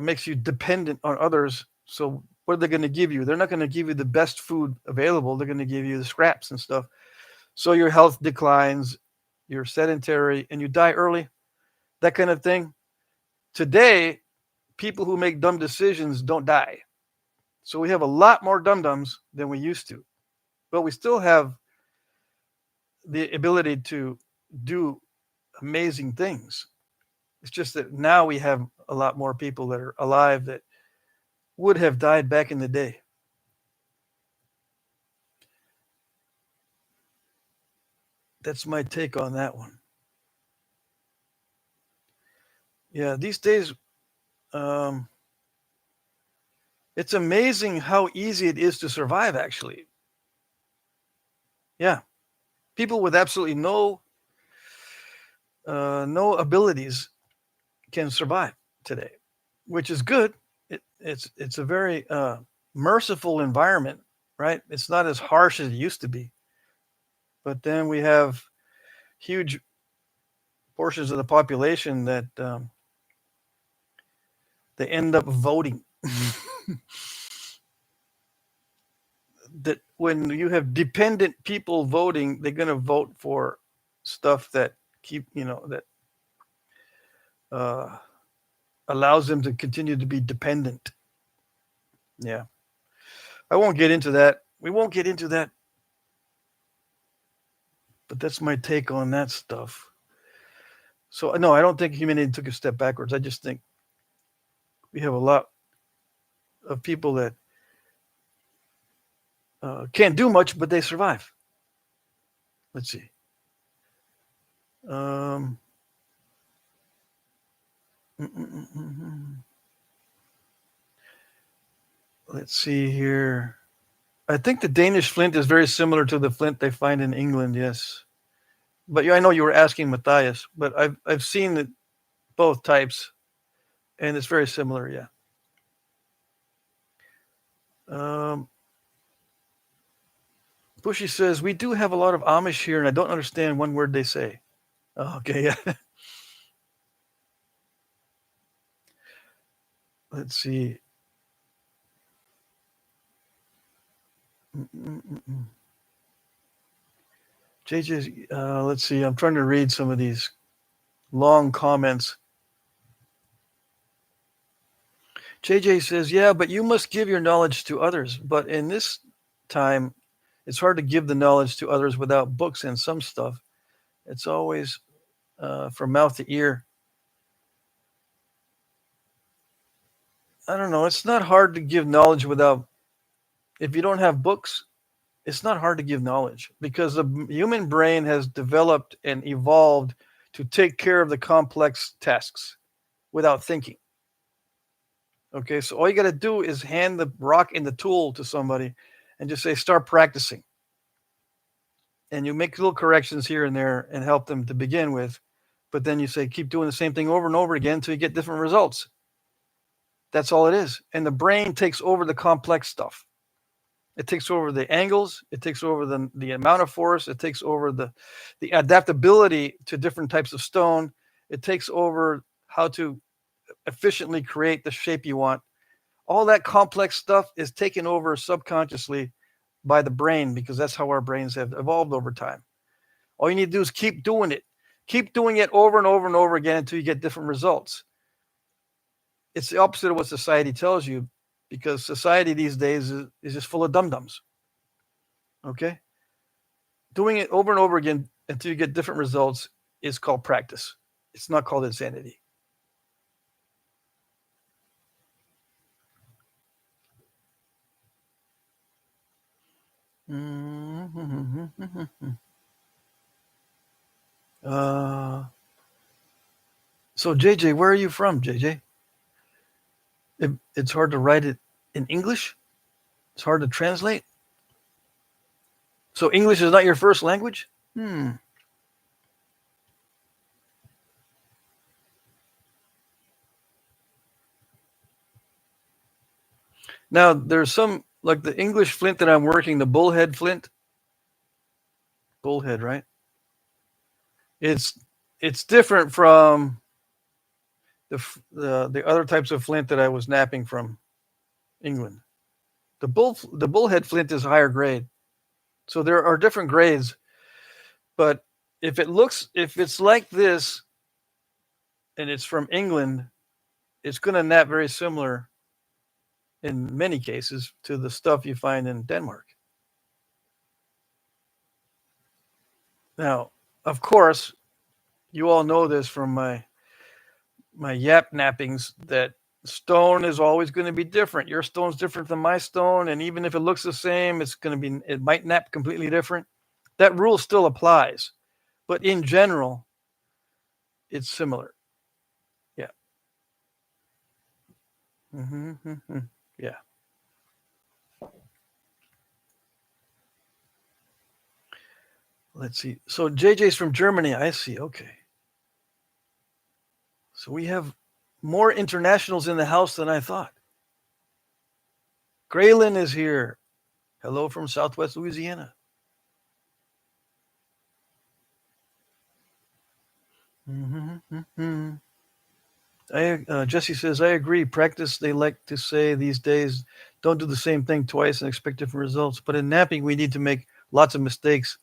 S1: makes you dependent on others. So what are they going to give you? They're not going to give you the best food available. They're going to give you the scraps and stuff. So your health declines, you're sedentary, and you die early, that kind of thing. Today, people who make dumb decisions don't die. So we have a lot more dum-dums than we used to. But we still have the ability to do amazing things. It's just that now we have a lot more people that are alive that would have died back in the day. That's my take on that one. Yeah, these days, um, it's amazing how easy it is to survive, actually. Yeah, people with absolutely no abilities can survive today, which is good. It's a very merciful environment, right? It's not as harsh as it used to be. But then we have huge portions of the population that they end up voting. That when you have dependent people voting, they're going to vote for stuff that that uh, allows them to continue to be dependent. Yeah, I won't get into that. We won't get into that, but that's my take on that stuff. So no, I don't think humanity took a step backwards. I just think we have a lot of people that can't do much, but they survive. Let's see. Um, mm, mm, mm, mm. Let's see here. I think the Danish flint is very similar to the flint they find in England. Yes, but I know you were asking Matthias, but I've seen it, both types, and it's very similar. Yeah. Um, Bushy says we do have a lot of Amish here, and I don't understand one word they say. Oh, okay, yeah. Let's see. JJ's. Let's see. I'm trying to read some of these long comments. JJ says, "Yeah, but you must give your knowledge to others. But in this time, it's hard to give the knowledge to others without books and some stuff. It's always from mouth to ear. I don't know. It's not hard to give knowledge without. If you don't have books, it's not hard to give knowledge because the human brain has developed and evolved to take care of the complex tasks without thinking. Okay, so all you got to do is hand the rock and the tool to somebody and just say, start practicing. And you make little corrections here and there and help them to begin with. But then you say, keep doing the same thing over and over again until you get different results. That's all it is. And the brain takes over the complex stuff. It takes over the angles. It takes over the amount of force. It takes over the adaptability to different types of stone. It takes over how to efficiently create the shape you want. All that complex stuff is taken over subconsciously by the brain because that's how our brains have evolved over time. All you need to do is keep doing it. Keep doing it over and over and over again until you get different results. It's the opposite of what society tells you because society these days is just full of dum-dums. Okay? Doing it over and over again until you get different results is called practice. It's not called insanity. Uh, So JJ, where are you from, JJ? It's hard to write it in English. It's hard to translate. So English is not your first language? Now there's some like the English flint that I'm working, the bullhead flint. Bullhead, right? It's different from the other types of flint that I was napping from England. The bullhead flint is higher grade. So there are different grades, but if it's like this and it's from England, it's going to nap very similar in many cases to the stuff you find in Denmark. Now, of course, you all know this from my yap nappings that stone is always going to be different. Your stone's different than my stone, and even if it looks the same, it might nap completely different. That rule still applies, but in general, it's similar. Yeah. Mm-hmm. Yeah. Let's see. So JJ's from Germany. I see. Okay. So we have more internationals in the house than I thought. Graylin is here. Hello from Southwest Louisiana. Mm-hmm. Jesse says, I agree. Practice, they like to say these days, don't do the same thing twice and expect different results. But in napping, we need to make lots of mistakes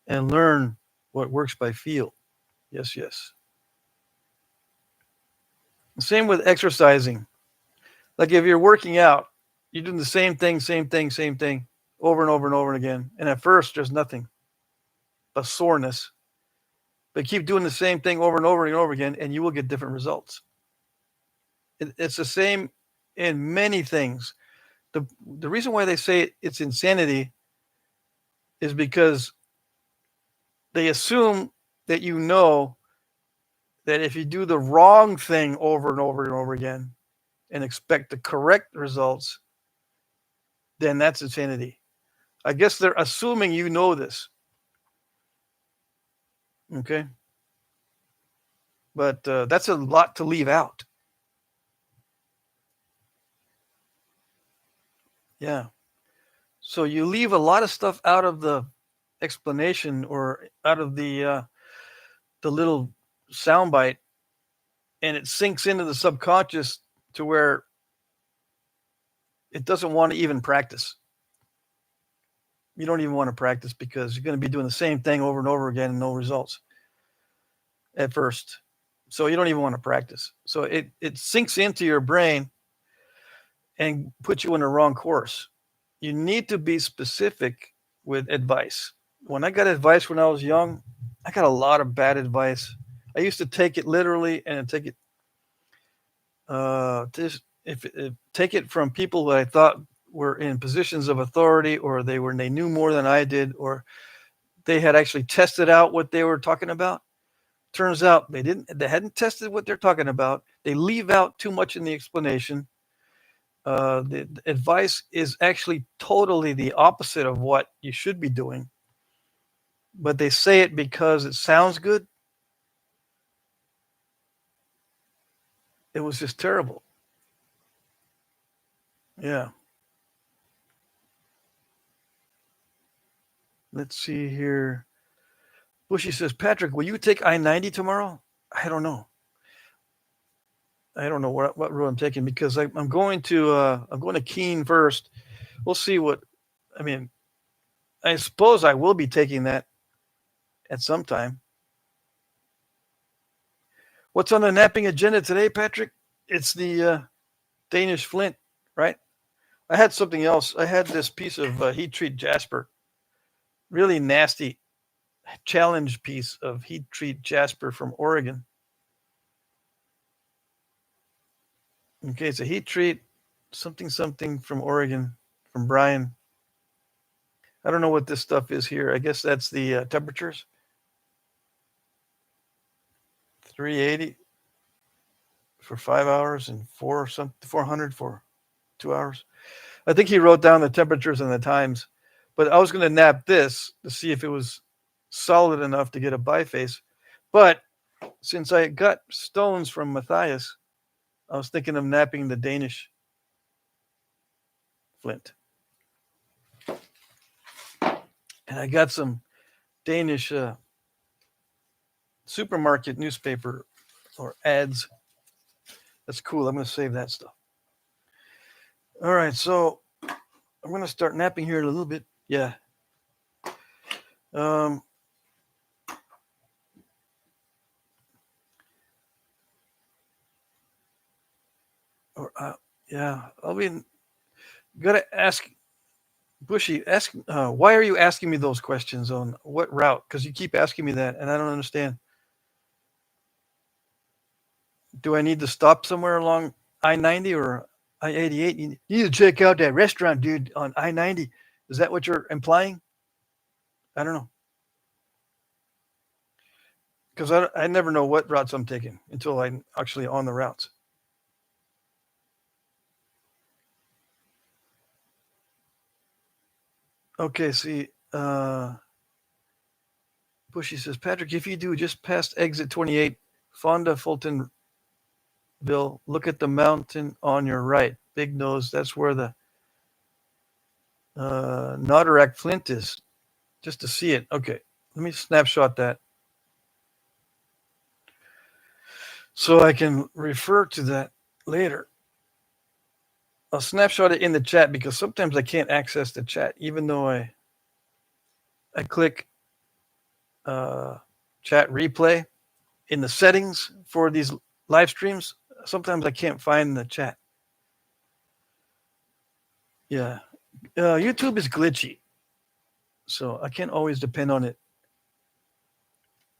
S1: and learn what works by feel. Yes, yes. Same with exercising. Like if you're working out, you're doing the same thing, over and over and over again. And at first, there's nothing but soreness. But keep doing the same thing over and over and over again, and you will get different results. It's the same in many things. The reason why they say it's insanity is because they assume that you know that if you do the wrong thing over and over and over again and expect the correct results, then that's insanity. I guess they're assuming you know this. Okay. But that's a lot to leave out. Yeah. So you leave a lot of stuff out of the explanation or out of the little soundbite, and it sinks into the subconscious to where it doesn't want to even practice. You don't even want to practice because you're going to be doing the same thing over and over again and no results at first. So you don't even want to practice. So it sinks into your brain and puts you in the wrong course. You need to be specific with advice. When I got advice when I was young, I got a lot of bad advice. I used to take it literally and take it take it from people that I thought were in positions of authority, or they knew more than I did, or they had actually tested out what they were talking about. Turns out they hadn't tested what they're talking about. They leave out too much in the explanation. The advice is actually totally the opposite of what you should be doing, but they say it because it sounds good. It was just terrible. Yeah. Let's see here. Bushy says, Patrick, will you take I-90 tomorrow? I don't know. I don't know what road I'm taking because I'm going to Keene first. We'll see what. I mean, I suppose I will be taking that at some time. What's on the napping agenda today, Patrick? It's the Danish Flint, right? I had something else. I had this piece of heat treat jasper, really nasty challenge piece of heat treat jasper from Oregon. Okay, it's a heat treat, something from Oregon, from Brian. I don't know what this stuff is here. I guess that's the temperatures. 380. for 5 hours and 400 for 2 hours. I think he wrote down the temperatures and the times, but I was going to nap this to see if it was solid enough to get a biface. But since I got stones from Matthias, I was thinking of napping the Danish flint. And I got some Danish supermarket newspaper or ads. That's cool. I'm going to save that stuff. All right, so I'm going to start napping here in a little bit. Yeah. Yeah, I'll be gotta ask Bushy. Ask why are you asking me those questions on what route? Because you keep asking me that, and I don't understand. Do I need to stop somewhere along I-90 or I-88? You need to check out that restaurant, dude, on I-90. Is that what you're implying? I don't know. Because I never know what routes I'm taking until I'm actually on the routes. Okay, see, Bushy says, Patrick, if you do just past exit 28, Fonda, Fultonville, look at the mountain on your right. Big nose, that's where the Notterack Flint is, just to see it. Okay, let me snapshot that so I can refer to that later. I'll snapshot it in the chat because sometimes I can't access the chat, even though I click chat replay in the settings for these live streams. Sometimes I can't find the chat. Yeah, YouTube is glitchy, so I can't always depend on it.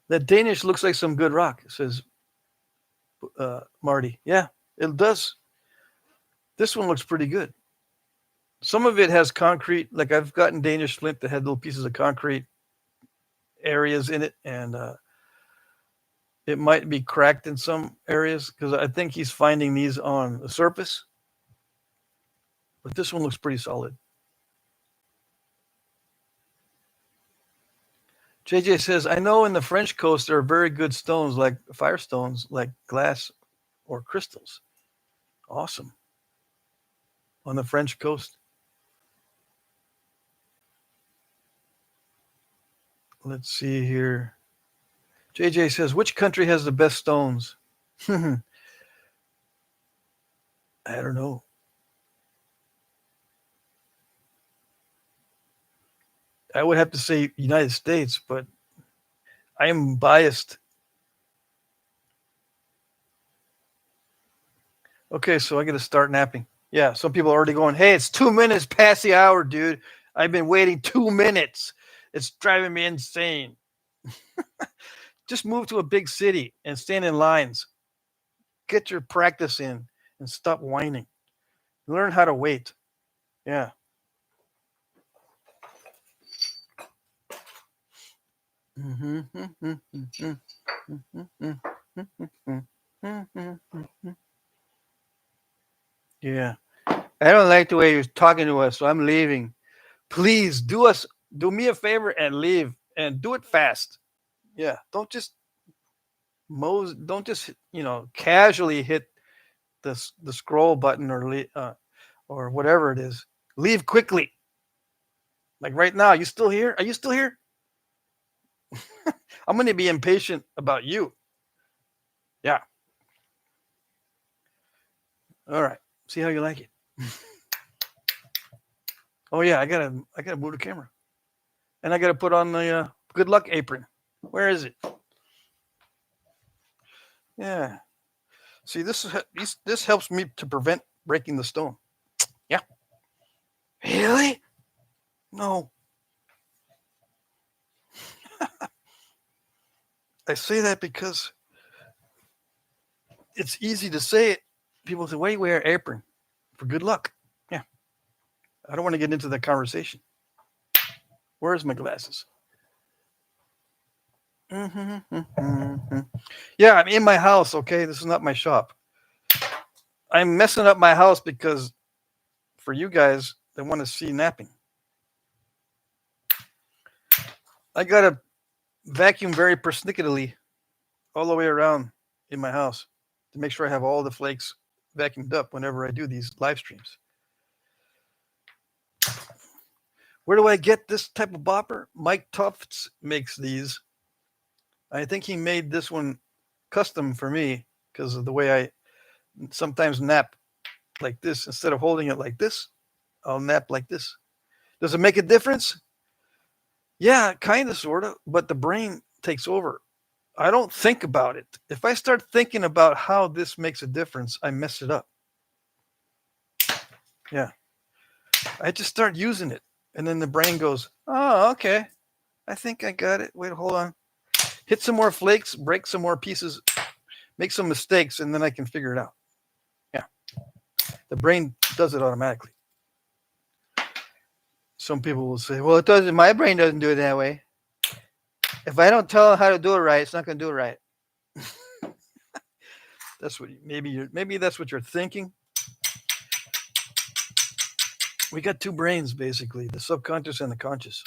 S1: That Danish looks like some good rock, says Marty. Yeah, it does. This one looks pretty good. Some of it has concrete, like I've gotten Danish flint that had little pieces of concrete areas in it, and it might be cracked in some areas because I think he's finding these on the surface. But this one looks pretty solid. JJ says, I know in the French coast there are very good stones like firestones, like glass or crystals. Awesome. On the French coast. Let's see here. JJ says, which country has the best stones? I don't know. I would have to say United States, but I am biased. Okay, so I got to start napping. Yeah, some people are already going, hey, it's 2 minutes past the hour, dude. I've been waiting 2 minutes. It's driving me insane. Just move to a big city and stand in lines. Get your practice in and stop whining. Learn how to wait. Yeah. Yeah. I don't like the way you're talking to us, so I'm leaving. Please do me a favor and leave, and do it fast. Yeah. Don't just casually hit the scroll button or whatever it is. Leave quickly. Like right now, you still here? Are you still here? I'm going to be impatient about you. Yeah. All right. See how you like it. Oh yeah, I gotta move the camera, and I gotta put on the good luck apron. Where is it? Yeah. See, this helps me to prevent breaking the stone. Yeah. Really? No. I say that because it's easy to say it. People say, "Why do you wear an apron? For good luck." Yeah. I don't want to get into that conversation. Where's my glasses? Yeah, I'm in my house. Okay, this is not my shop. I'm messing up my house because for you guys that want to see napping, I gotta vacuum very persnicketily all the way around in my house to make sure I have all the flakes vacuumed up whenever I do these live streams. Where do I get this type of bopper? Mike Tufts makes these. I think he made this one custom for me because of the way I sometimes nap like this. Instead of holding it like this, I'll nap like this. Does it make a difference? Yeah, kind of, sort of, but the brain takes over. I don't think about it. If I start thinking about how this makes a difference, I mess it up. Yeah. I just start using it. And then the brain goes, oh, okay. I think I got it. Wait, hold on. Hit some more flakes, break some more pieces, make some mistakes, and then I can figure it out. Yeah. The brain does it automatically. Some people will say, well, it doesn't. My brain doesn't do it that way. If I don't tell it how to do it right, it's not going to do it right. That's what maybe that's what you're thinking. We got two brains, basically, the subconscious and the conscious.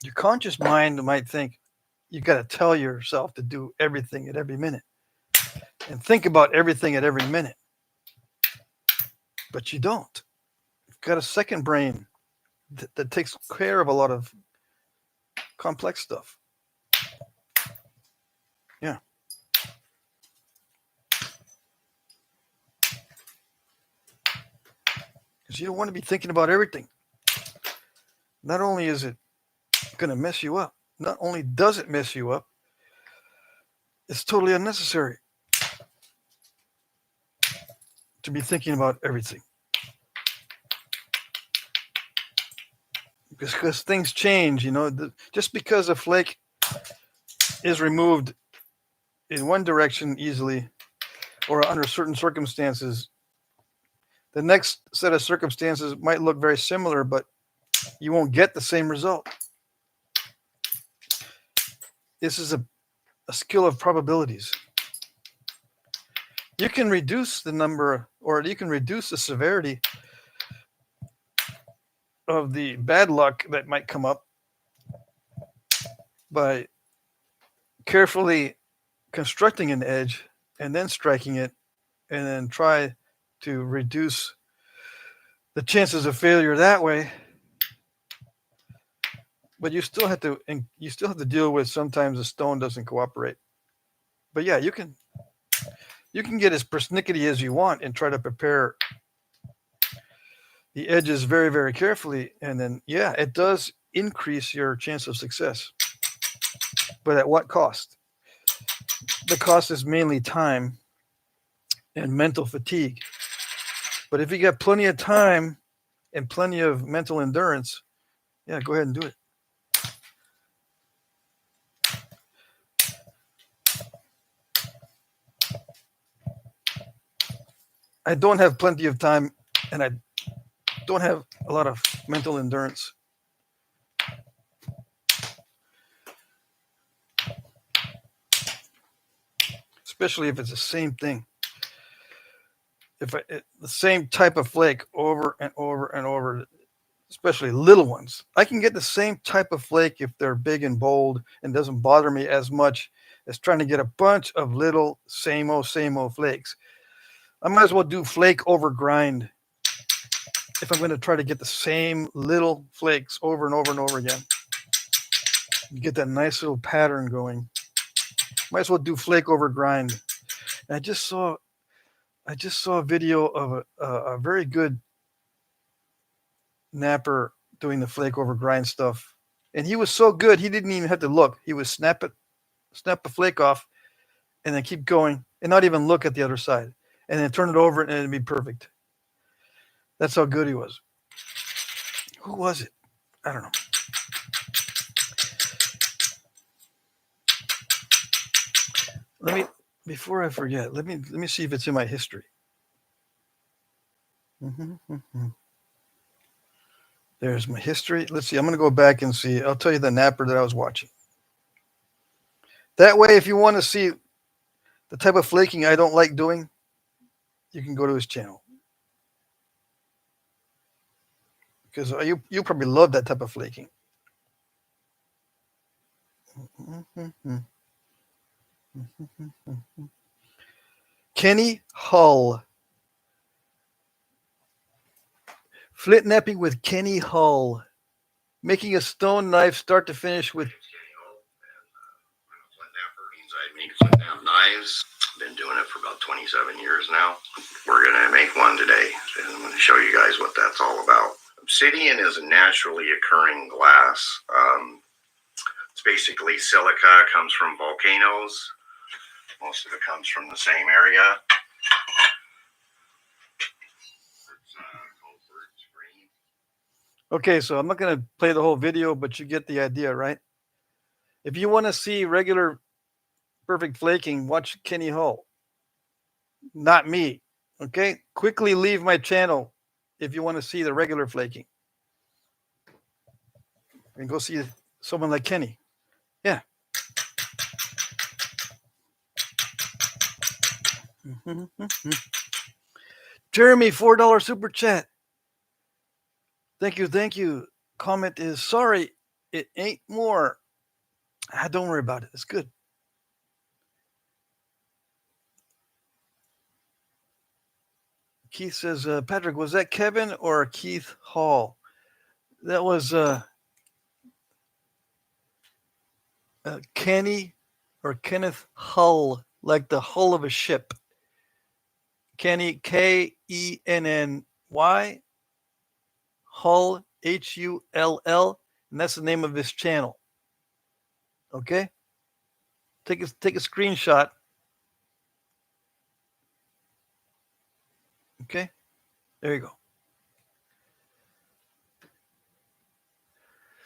S1: Your conscious mind might think you got to tell yourself to do everything at every minute and think about everything at every minute. But you don't. You've got a second brain that takes care of a lot of complex stuff. Yeah. Because you don't want to be thinking about everything. Not only is it going to mess you up, not only does it mess you up, it's totally unnecessary to be thinking about everything. Because things change, just because a flake is removed in one direction easily or under certain circumstances, the next set of circumstances might look very similar, but you won't get the same result. This is a skill of probabilities. You can reduce the number, or you can reduce the severity of the bad luck that might come up by carefully constructing an edge and then striking it, and then try to reduce the chances of failure that way. But you still have to deal with sometimes the stone doesn't cooperate. But yeah, you can get as persnickety as you want and try to prepare the edges very, very carefully, and then yeah, it does increase your chance of success. But at what cost? The cost is mainly time and mental fatigue. But if you got plenty of time and plenty of mental endurance, yeah, go ahead and do it. I don't have plenty of time, and I don't have a lot of mental endurance. Especially if it's the same thing. The same type of flake over and over and over, especially little ones. I can get the same type of flake if they're big and bold and doesn't bother me as much as trying to get a bunch of little same old flakes. I might as well do flake over grind if I'm going to try to get the same little flakes over and over and over again. Get that nice little pattern going. Might as well do flake over grind. And I just saw a video of a very good napper doing the flake over grind stuff. And he was so good, he didn't even have to look. He would snap a flake off and then keep going and not even look at the other side. And then turn it over and it'd be perfect. That's how good he was. Who was it? I don't know. Before I forget, let me see if it's in my history. There's my history. Let's see. I'm going to go back and see. I'll tell you the napper that I was watching. That way, if you want to see the type of flaking I don't like doing, you can go to his channel. Because you probably love that type of flaking. Kenny Hull. Flintknapping with Kenny Hull. Making a stone knife start to finish with
S2: I make Flintknap knives. Been doing it for about 27 years now. We're going to make one today, and I'm going to show you guys what that's all about. Obsidian is a naturally occurring glass. It's basically silica, comes from volcanoes. Most of it comes from the same area.
S1: Okay, so I'm not going to play the whole video, but you get the idea, right? If you want to see regular perfect flaking, watch Kenny Hull. Not me. Okay? Quickly leave my channel if you want to see the regular flaking. And go see someone like Kenny. Yeah. Jeremy, $4 super chat. Thank you, thank you. Comment is sorry, it ain't more. Don't worry about it. It's good. Keith says, Patrick, was that Kevin or Keith Hall? That was Kenny or Kenneth Hull, like the hull of a ship. Kenny, Kenny, Hull, Hull, and that's the name of his channel. Okay? Take a screenshot. Okay? There you go.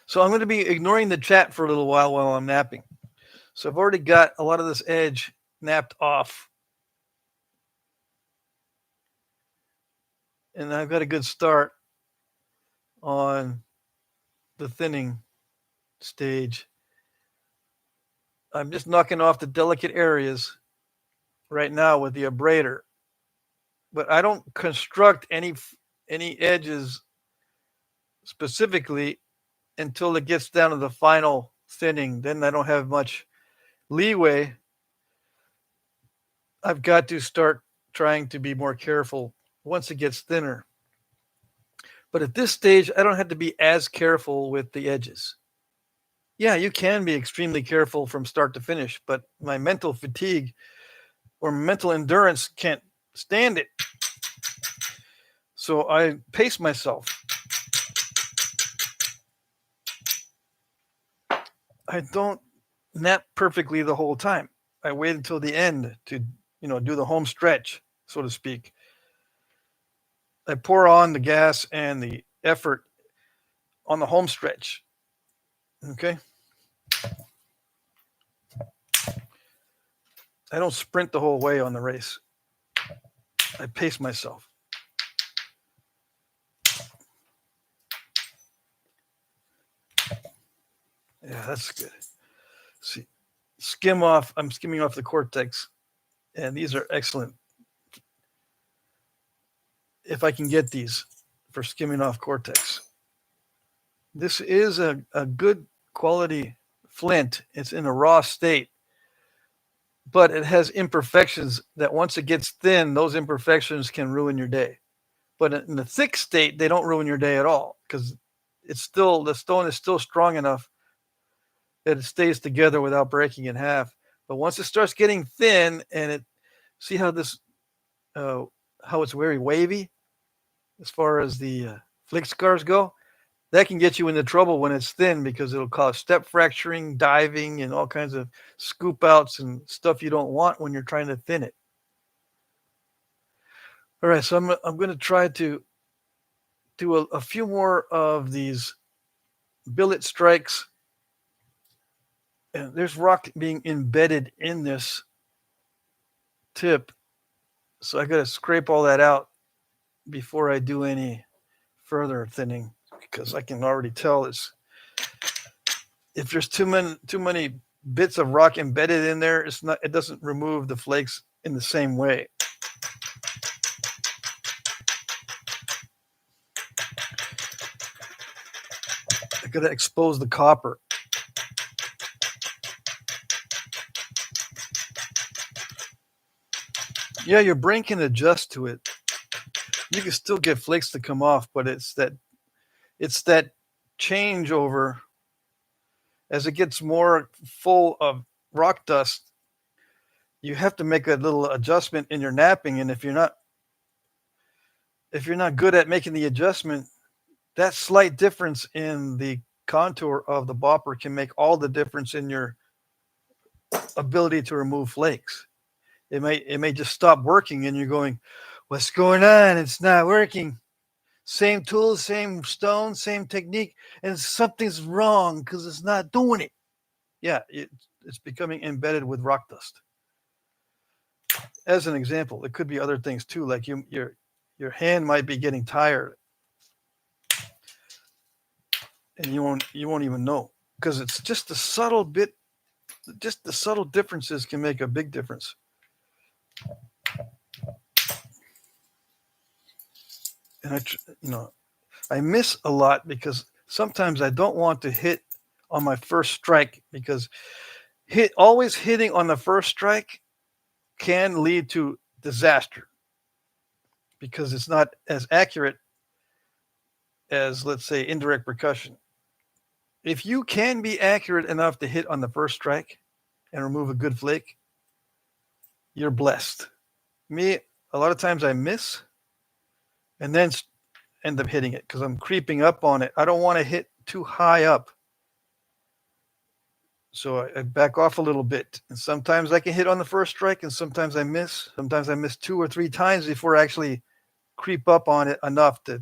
S1: So I'm going to be ignoring the chat for a little while I'm napping. So I've already got a lot of this edge napped off. And I've got a good start on the thinning stage. I'm just knocking off the delicate areas right now with the abrader. But I don't construct any edges specifically until it gets down to the final thinning. Then I don't have much leeway. I've got to start trying to be more careful once it gets thinner. But at this stage, I don't have to be as careful with the edges. Yeah, you can be extremely careful from start to finish, but my mental fatigue or mental endurance can't stand it. So I pace myself. I don't nap perfectly the whole time. I wait until the end to, do the home stretch, so to speak. I pour on the gas and the effort on the home stretch. Okay? I don't sprint the whole way on the race. I pace myself. Yeah, that's good. See, I'm skimming off the cortex, and these are excellent. If I can get these for skimming off cortex. This is a good quality flint. It's in a raw state, but it has imperfections that once it gets thin, those imperfections can ruin your day. But in the thick state, they don't ruin your day at all because the stone is still strong enough that it stays together without breaking in half. But once it starts getting thin and see how this, how it's very wavy as far as the flick scars go, that can get you into trouble when it's thin because it'll cause step fracturing, diving, and all kinds of scoop outs and stuff you don't want when you're trying to thin it. All right, so I'm going to try to do a few more of these billet strikes. And there's rock being embedded in this tip, so I got to scrape all that out before I do any further thinning, because I can already tell if there's too many bits of rock embedded in there, it doesn't remove the flakes in the same way. I gotta expose the copper. Yeah, your brain can adjust to it. You can still get flakes to come off, but it's that changeover as it gets more full of rock dust. You have to make a little adjustment in your knapping, and if you're not good at making the adjustment, that slight difference in the contour of the bopper can make all the difference in your ability to remove flakes. It may just stop working, and you're going, "What's going on? It's not working." Same tools, same stone, same technique, and something's wrong because it's not doing it. Yeah, it's becoming embedded with rock dust. As an example, it could be other things too, like your hand might be getting tired, and you won't even know because it's just a subtle bit. Just the subtle differences can make a big difference. And I miss a lot because sometimes I don't want to hit on my first strike because always hitting on the first strike can lead to disaster because it's not as accurate as, let's say, indirect percussion. If you can be accurate enough to hit on the first strike and remove a good flake, you're blessed. Me, a lot of times I miss and then end up hitting it because I'm creeping up on it. I don't want to hit too high up. So I back off a little bit. And sometimes I can hit on the first strike and sometimes I miss. Sometimes I miss 2 or 3 times before I actually creep up on it enough to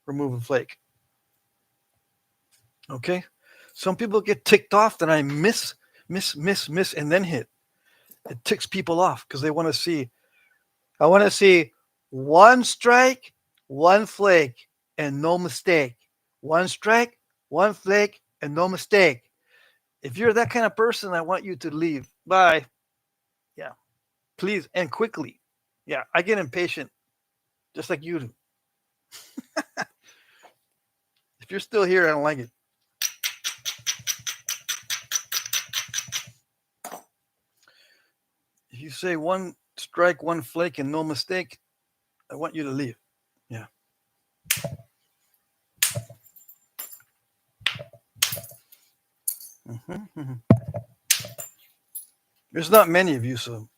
S1: remove a flake. Okay? Some people get ticked off that I miss, and then hit. It ticks people off because they want to see. I want to see 1 strike, 1 flake, and no mistake. 1 strike, 1 flake, and no mistake. If you're that kind of person, I want you to leave. Bye. Yeah. Please, and quickly. Yeah, I get impatient, just like you do. If you're still here, I don't like it. If you say 1 strike, 1 flake, and no mistake, I want you to leave. Yeah. Mm-hmm. There's not many of you, so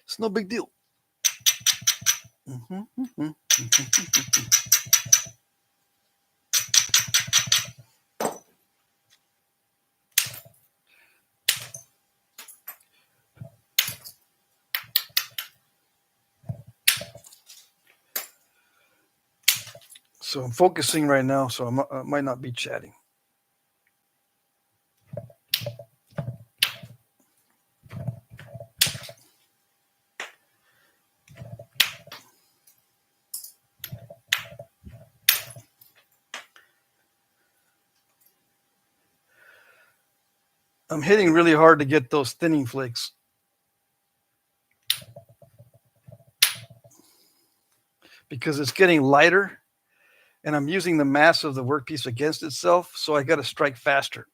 S1: it's no big deal. Mm-hmm. So I'm focusing right now, so I might not be chatting. I'm hitting really hard to get those thinning flakes. Because it's getting lighter and I'm using the mass of the workpiece against itself, so I got to strike faster.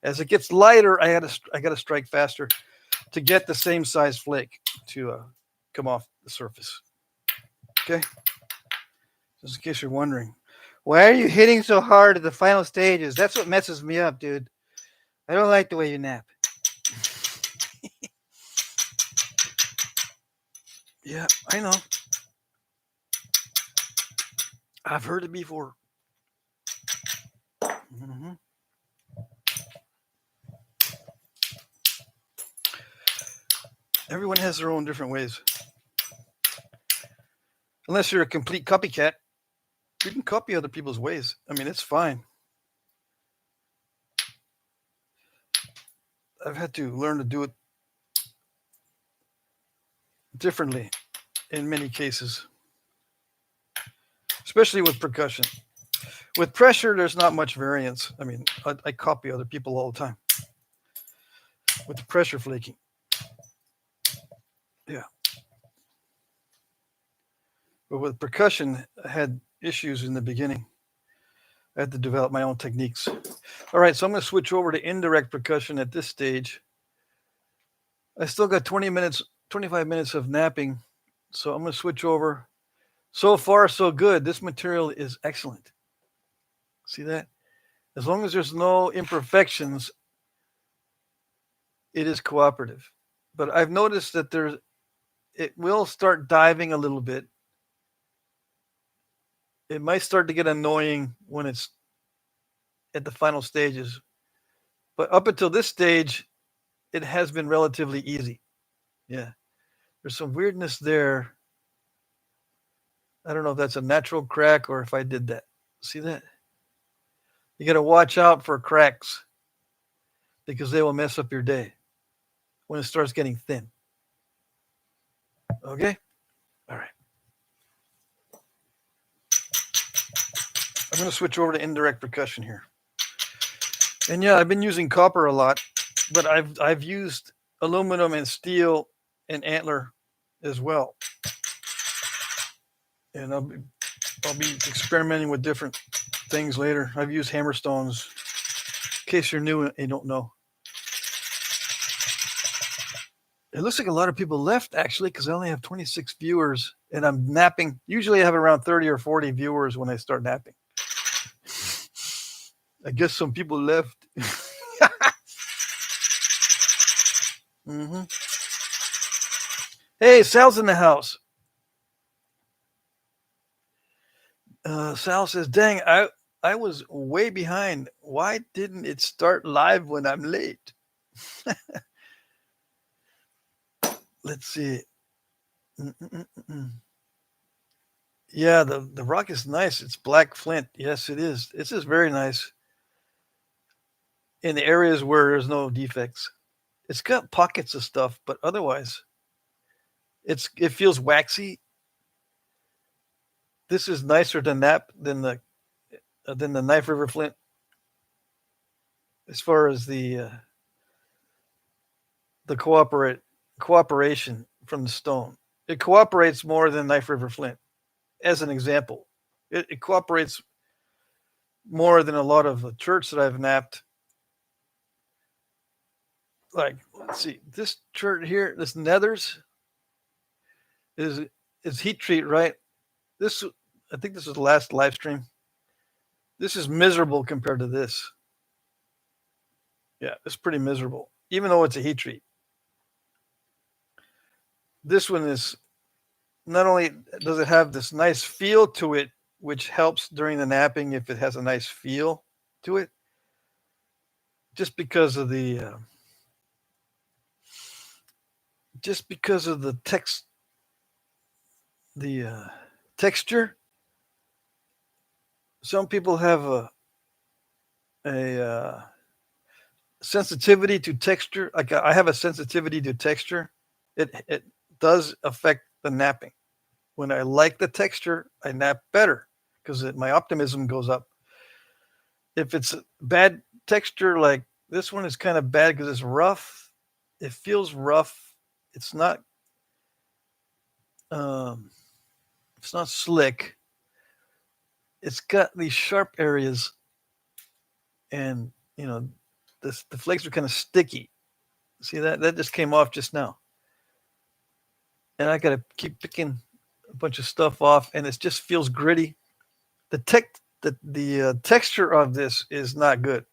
S1: As it gets lighter, I got to strike faster to get the same size flake to come off the surface. Okay? Just in case you're wondering. Why are you hitting so hard at the final stages? That's what messes me up, dude. I don't like the way you nap. Yeah, I know. I've heard it before. Mm-hmm. Everyone has their own different ways. Unless you're a complete copycat, you can copy other people's ways. I mean, it's fine. I've had to learn to do it differently in many cases, especially with percussion. With pressure, there's not much variance. I mean, I copy other people all the time with the pressure flaking. Yeah. But with percussion, I had issues in the beginning. I had to develop my own techniques. All right, so I'm going to switch over to indirect percussion at this stage. I still got 25 minutes of napping, so I'm going to switch over. So far, so good. This material is excellent. See that? As long as there's no imperfections, it is cooperative. But I've noticed that it will start diving a little bit. It might start to get annoying when it's at the final stages. But up until this stage, it has been relatively easy. Yeah. There's some weirdness there. I don't know if that's a natural crack or if I did that. See that? You got to watch out for cracks because they will mess up your day when it starts getting thin. Okay? All right. I'm going to switch over to indirect percussion here. And yeah, I've been using copper a lot, but I've used aluminum and steel and antler as well. And I'll be experimenting with different things later. I've used hammerstones. In case you're new and you don't know. It looks like a lot of people left actually because I only have 26 viewers and I'm napping. Usually I have around 30 or 40 viewers when I start napping. I guess some people left. Mm-hmm. Hey, Sal's in the house. Sal says, dang, I was way behind. Why didn't it start live when I'm late? Let's see. Yeah, the rock is nice. It's black flint. Yes, it is. This is very nice. In the areas where there's no defects. It's got pockets of stuff, but otherwise, it feels waxy. This is nicer than the Knife River Flint. As far as the cooperation from the stone, it cooperates more than Knife River Flint. As an example, it cooperates more than a lot of the church that I've napped. Like, let's see, this chert here, this Nethers is heat treat, right? This, I think this is the last live stream. This is miserable compared to this. Yeah, it's pretty miserable, even though it's a heat treat. This one is, not only does it have this nice feel to it, which helps during the napping if it has a nice feel to it, just because of the texture. Some people have a sensitivity to texture. Like I have a sensitivity to texture. It does affect the napping. When I like the texture, I nap better because my optimism goes up. If it's a bad texture, like this one is kind of bad because it's rough. It feels rough. It's not slick. It's got these sharp areas, and the flakes are kind of sticky. See that just came off just now, and I got to keep picking a bunch of stuff off, and it just feels gritty. The texture of this is not good,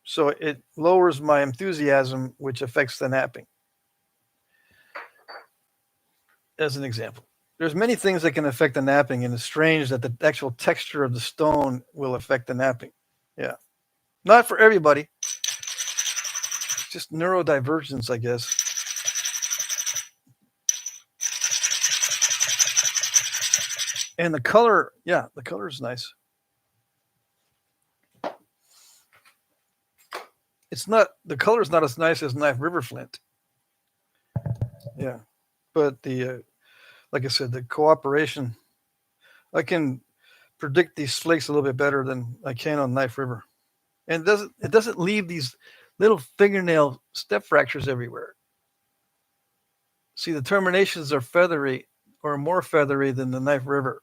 S1: so it lowers my enthusiasm, which affects the napping. As an example, there's many things that can affect the napping, and it's strange that the actual texture of the stone will affect the napping. Yeah, not for everybody. It's just neurodivergence, I guess. And the color, yeah, the color is nice. The color is not as nice as Knife River Flint. Yeah, but like I said, the cooperation, I can predict these flakes a little bit better than I can on Knife River, and it doesn't leave these little fingernail step fractures everywhere. See, the terminations are feathery or more feathery than the Knife River.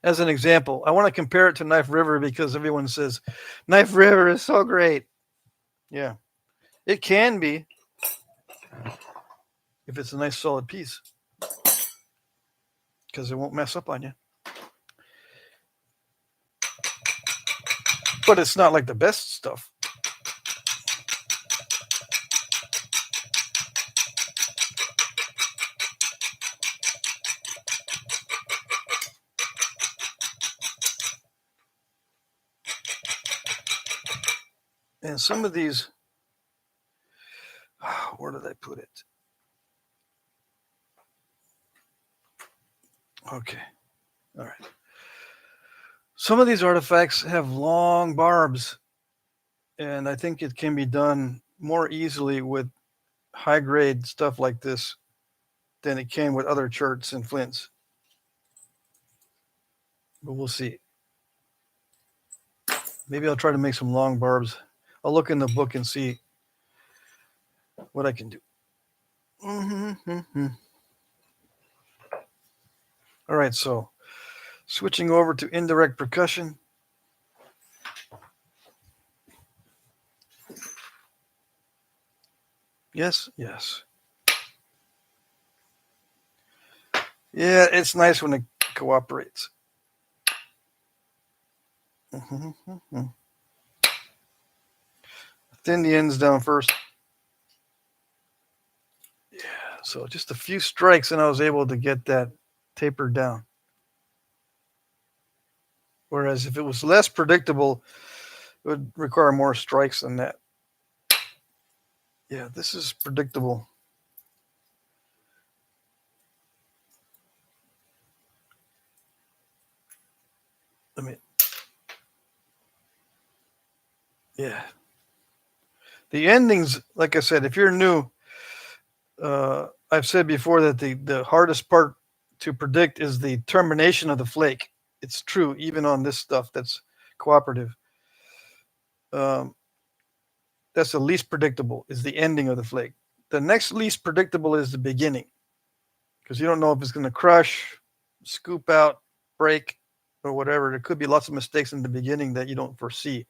S1: as an example. I want to compare it to Knife River because everyone says Knife River is so great. Yeah, it can be if it's a nice solid piece because it won't mess up on you. But it's not like the best stuff. And some of these, where did I put it? Okay. All right. Some of these artifacts have long barbs, and I think it can be done more easily with high grade stuff like this than it can with other charts and flints. But we'll see. Maybe I'll try to make some long barbs. I'll look in the book and see what I can do. All right, so switching over to indirect percussion. Yes, yes. Yeah, it's nice when it cooperates. Thin the ends down first. Yeah, so just a few strikes and I was able to get that tapered down. Whereas if it was less predictable, it would require more strikes than that. Yeah, this is predictable. Yeah. The endings, like I said, if you're new, I've said before that the hardest part to predict is the termination of the flake. It's true, even on this stuff that's cooperative. That's the least predictable, is the ending of the flake. The next least predictable is the beginning, because you don't know if it's going to crush, scoop out, break, or whatever. There could be lots of mistakes in the beginning that you don't foresee.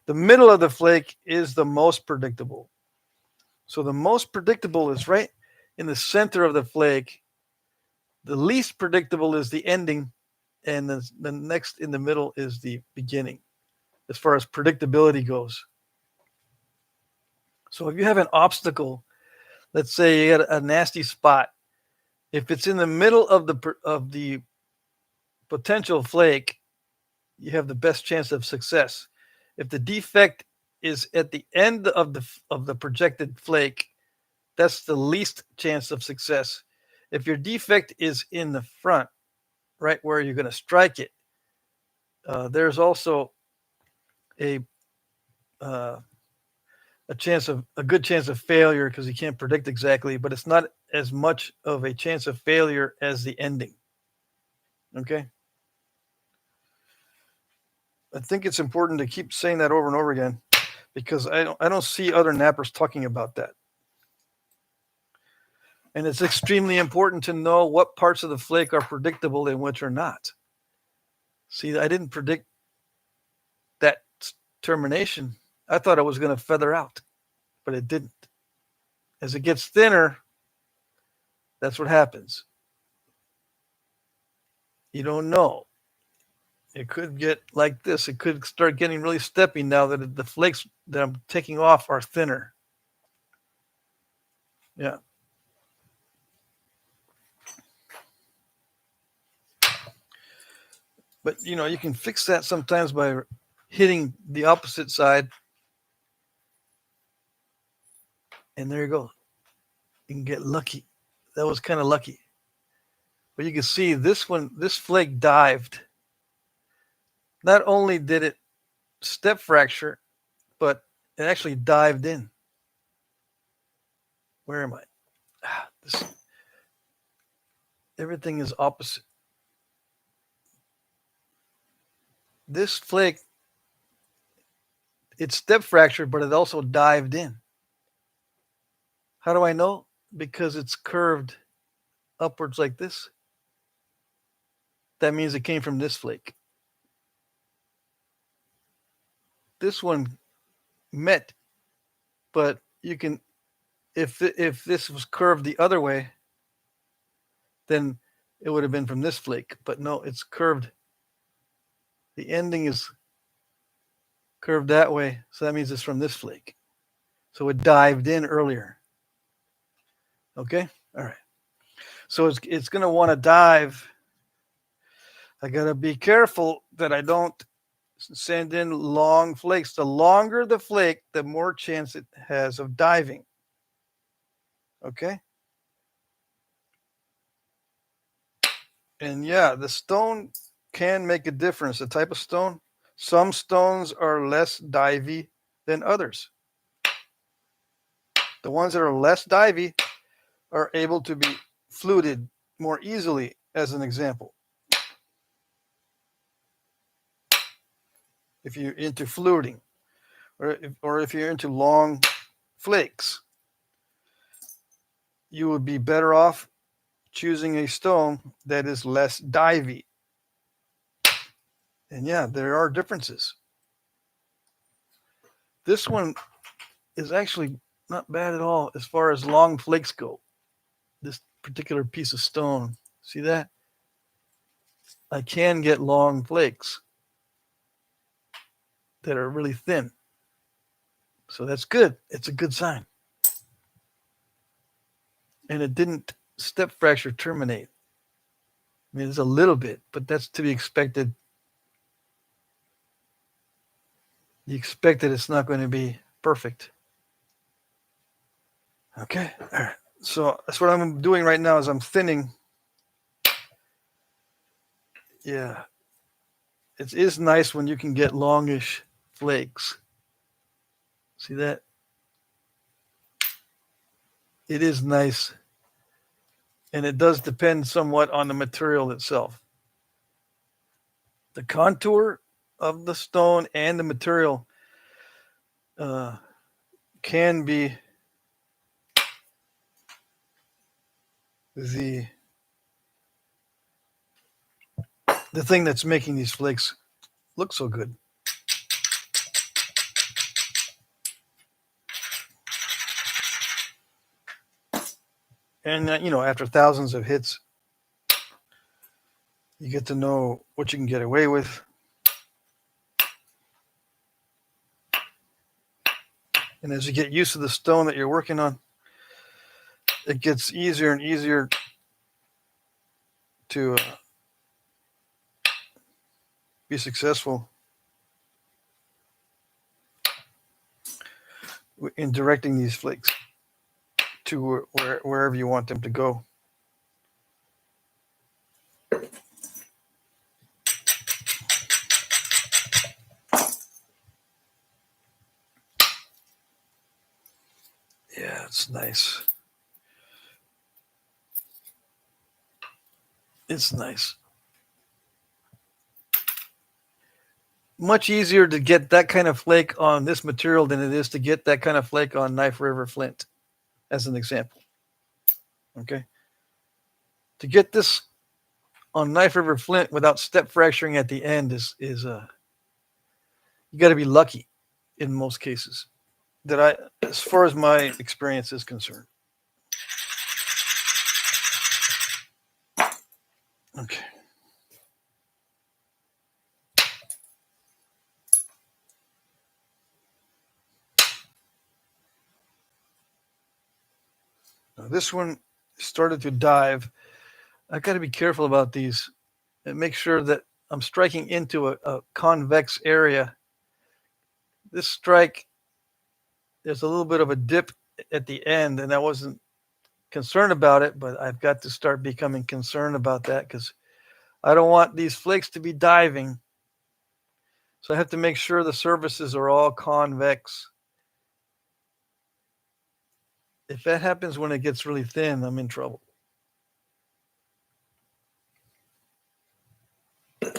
S1: The middle of the flake is the most predictable. So the most predictable is right in the center of the flake. The least predictable is the ending, and the next in the middle is the beginning, as far as predictability goes. So if you have an obstacle, let's say you got a nasty spot, if it's in the middle of the potential flake, you have the best chance of success. If the defect is at the end of the projected flake, that's the least chance of success. If your defect is in the front, right where you're going to strike it, there's also a good chance of failure because you can't predict exactly, but it's not as much of a chance of failure as the ending. Okay. I think it's important to keep saying that over and over again because I don't see other nappers talking about that. And it's extremely important to know what parts of the flake are predictable and which are not. See, I didn't predict that termination. I thought it was going to feather out, but it didn't. As it gets thinner, that's what happens. You don't know. It could get like this. It could start getting really steppy now that the flakes that I'm taking off are thinner. Yeah. But, you can fix that sometimes by hitting the opposite side. And there you go. You can get lucky. That was kind of lucky. But you can see this flake dived. Not only did it step fracture, but it actually dived in. Where am I? Everything is opposite. This flake, it step fractured, but it also dived in. How do I know? Because it's curved upwards like this. that means it came from this flake. This one met, but you can, if this was curved the other way, then it would have been from this flake. But no, it's curved. The ending is curved that way, so that means it's from this flake. So it dived in earlier. Okay, all right. So it's going to want to dive. I got to be careful that I don't send in long flakes. The longer the flake, the more chance it has of diving. Okay? And yeah, the stone can make a difference. The type of stone. Some stones are less divey than others. The ones that are less divey are able to be fluted more easily, as an example. If you're into fluting, or if you're into long flakes, you would be better off choosing a stone that is less divey. And yeah, there are differences. This one is actually not bad at all as far as long flakes go. This particular piece of stone, see that? I can get long flakes that are really thin. So that's good. It's a good sign. And it didn't step fracture terminate. I mean, it's a little bit, but that's to be expected. You expect that it's not going to be perfect. Okay, all right. So that's what I'm doing right now is I'm thinning. Yeah. It is nice when you can get longish flakes. See that? It is nice. And it does depend somewhat on the material itself. The contour of the stone and the material can be the thing that's making these flakes look so good. And after thousands of hits, you get to know what you can get away with. And as you get used to the stone that you're working on, it gets easier and easier to be successful in directing these flakes to wherever you want them to go. Yeah, it's nice. It's nice. Much easier to get that kind of flake on this material than it is to get that kind of flake on Knife River Flint, as an example. Okay? To get this on Knife River Flint without step fracturing at the end is you got to be lucky in most cases. As far as my experience is concerned. Okay. Now this one started to dive. I got to be careful about these and make sure that I'm striking into a convex area. This strike, there's a little bit of a dip at the end, and I wasn't concerned about it, but I've got to start becoming concerned about that because I don't want these flakes to be diving. So I have to make sure the surfaces are all convex. If that happens when it gets really thin, I'm in trouble. I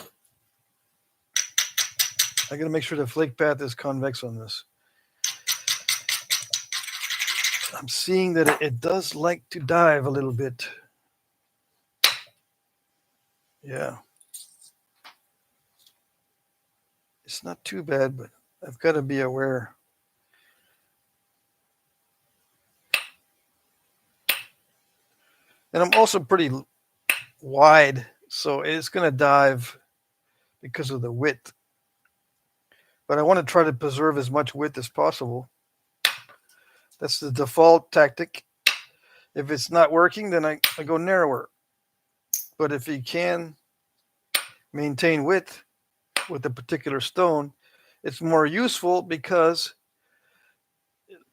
S1: got to make sure the flake path is convex on this. I'm seeing that it does like to dive a little bit. Yeah. It's not too bad, but I've got to be aware. And I'm also pretty wide, so it's going to dive because of the width. But I want to try to preserve as much width as possible. That's the default tactic. If it's not working, then I go narrower. But if you can maintain width with a particular stone, it's more useful because,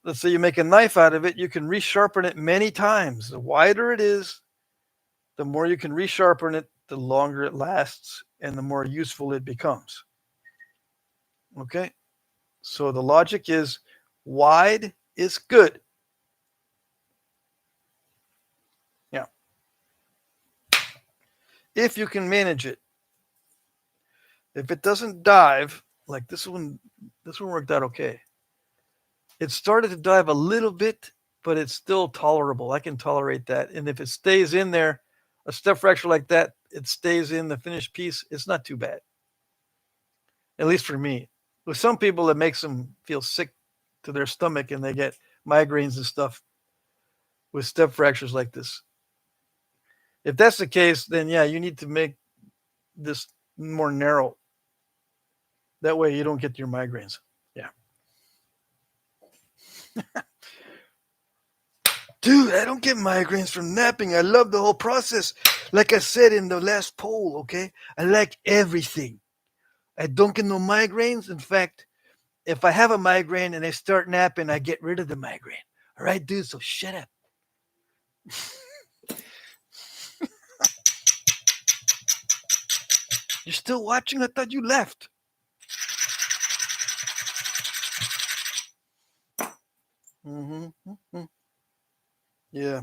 S1: let's say you make a knife out of it, you can resharpen it many times. The wider it is, the more you can resharpen it, the longer it lasts, and the more useful it becomes. Okay? So the logic is wide is good. Yeah. If you can manage it. If it doesn't dive, like this one worked out okay. It started to dive a little bit, but it's still tolerable. I can tolerate that. And if it stays in there, a step fracture like that, it stays in the finished piece, it's not too bad. At least for me. With some people, it makes them feel sick to their stomach and they get migraines and stuff with step fractures like this. If that's the case, then yeah, you need to make this more narrow. That way you don't get your migraines. Yeah. Dude, I don't get migraines from napping. I love the whole process. Like I said in the last poll, okay? I like everything. I don't get no migraines. In fact, if I have a migraine and I start napping, I get rid of the migraine. All right, dude, so shut up. You're still watching? I thought you left. Mm-hmm. Yeah.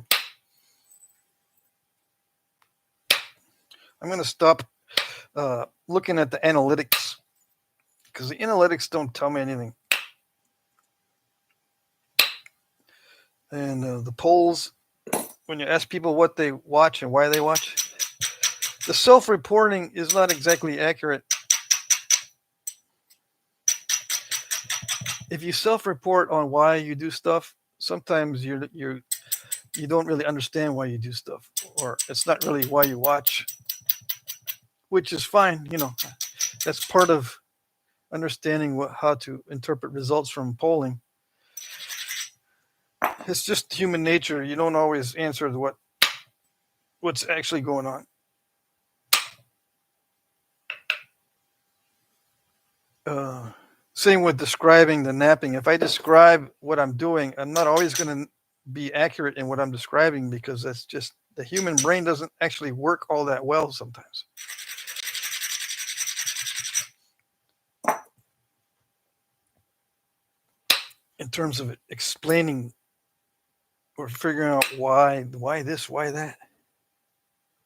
S1: I'm going to stop looking at the analytics because the analytics don't tell me anything. And the polls, when you ask people what they watch and why they watch, the self-reporting is not exactly accurate. If you self-report on why you do stuff, sometimes you don't really understand why you do stuff, or it's not really why you watch, which is fine. You know, that's part of understanding how to interpret results from polling. It's just human nature. You don't always answer what's actually going on. Same with describing the napping. If I describe what I'm doing, I'm not always going to be accurate in what I'm describing because that's just the human brain doesn't actually work all that well sometimes. In terms of explaining or figuring out why this, why that.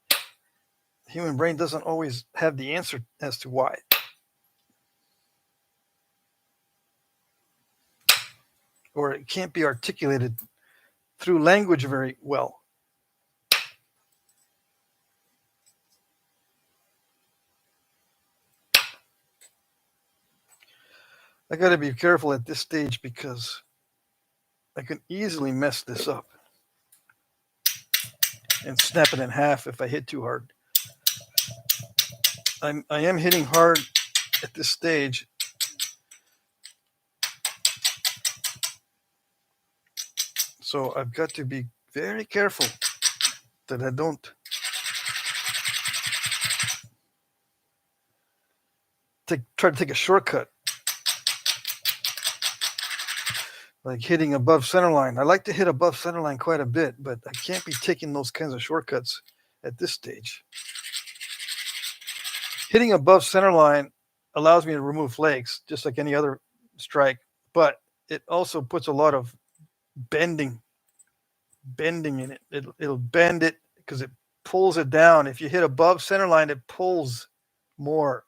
S1: The human brain doesn't always have the answer as to why. Or it can't be articulated through language very well. I got to be careful at this stage because I can easily mess this up and snap it in half if I hit too hard. I am hitting hard at this stage. So I've got to be very careful that I don't try to take a shortcut. Like hitting above center line. I like to hit above center line quite a bit, but I can't be taking those kinds of shortcuts at this stage. Hitting above center line allows me to remove flakes, just like any other strike, but it also puts a lot of bending in it. It'll bend it because it pulls it down. If you hit above center line, it pulls more.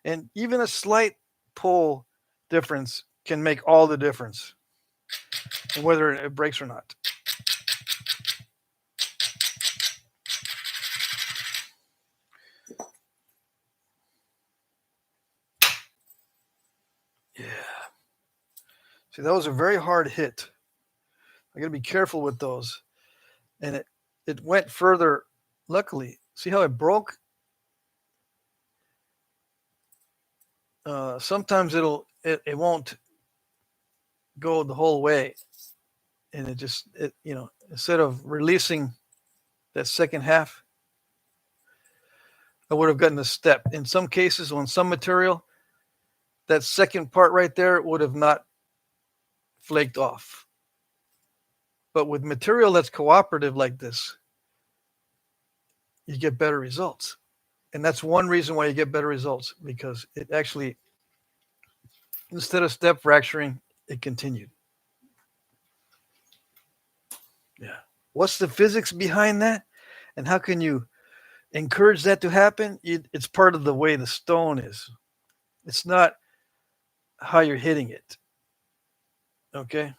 S1: And even a slight pull difference can make all the difference in whether it breaks or not. See, that was a very hard hit. I got to be careful with those. And it went further. Luckily, see how it broke? Sometimes it won't go the whole way, and instead of releasing that second half, I would have gotten a step. In some cases, on some material, that second part right there would have not flaked off. But with material that's cooperative like this, you get better results. And that's one reason why you get better results, because it actually, instead of step fracturing, it continued. Yeah. What's the physics behind that? And how can you encourage that to happen? It's part of the way the stone is. It's not how you're hitting it. Okay?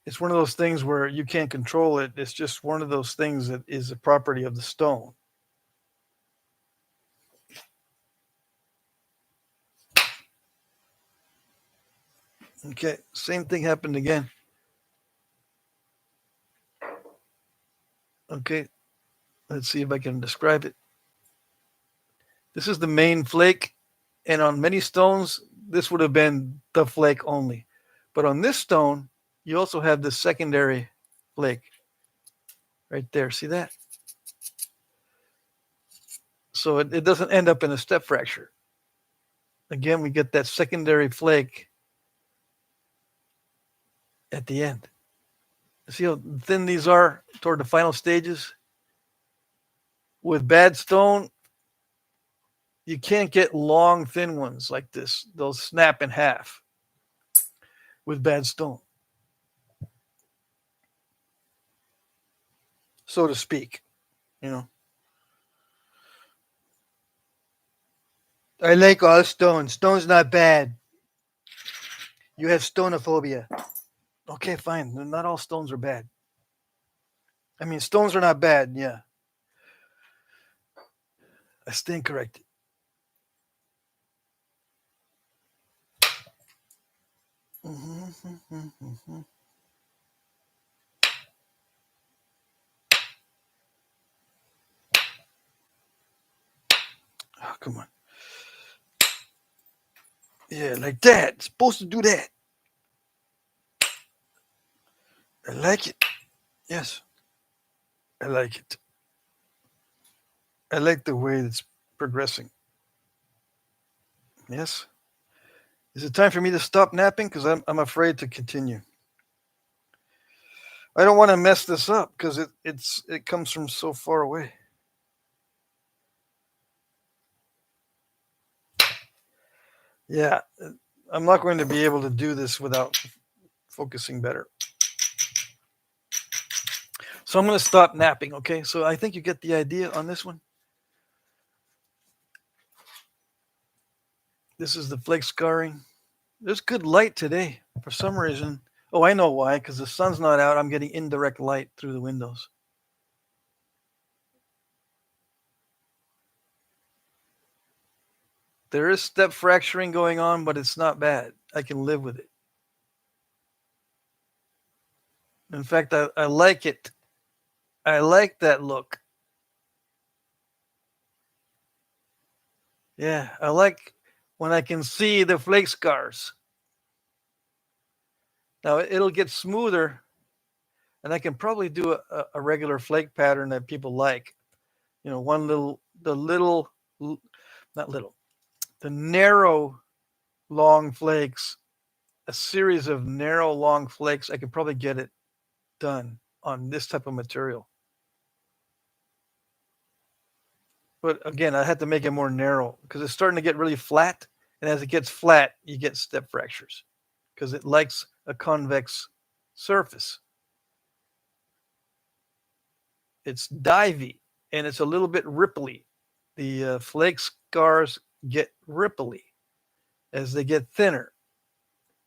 S1: It's one of those things where you can't control it. It's just one of those things that is a property of the stone. Okay, same thing happened again. Okay, let's see if I can describe it. This is the main flake, and on many stones, this would have been the flake only. But on this stone, you also have the secondary flake right there. See that? So it doesn't end up in a step fracture. Again, we get that secondary flake at the end. See how thin these are toward the final stages? With bad stone, you can't get long, thin ones like this. They'll snap in half with bad stone, so to speak. I like all stones. Stone's not bad. You have stonophobia. Okay, fine. Not all stones are bad. I mean, stones are not bad. Yeah. I stand corrected. Mm-hmm. Oh, come on. Yeah, like that. It's supposed to do that. I like it. Yes. I like it. I like the way it's progressing. Yes. Is it time for me to stop napping? Because I'm afraid to continue. I don't want to mess this up because it comes from so far away. Yeah, I'm not going to be able to do this without focusing better. So I'm going to stop napping, okay? So I think you get the idea on this one. This is the flake scarring. There's good light today for some reason. Oh, I know why, because the sun's not out. I'm getting indirect light through the windows. There is step fracturing going on, but it's not bad. I can live with it. In fact, I like it. I like that look. Yeah, I like when I can see the flake scars. Now it'll get smoother, and I can probably do a regular flake pattern that people like. The narrow long flakes, a series of narrow long flakes. I could probably get it done on this type of material. But again, I had to make it more narrow because it's starting to get really flat. And as it gets flat, you get step fractures because it likes a convex surface. It's divey and it's a little bit ripply. The flake scars get ripply as they get thinner.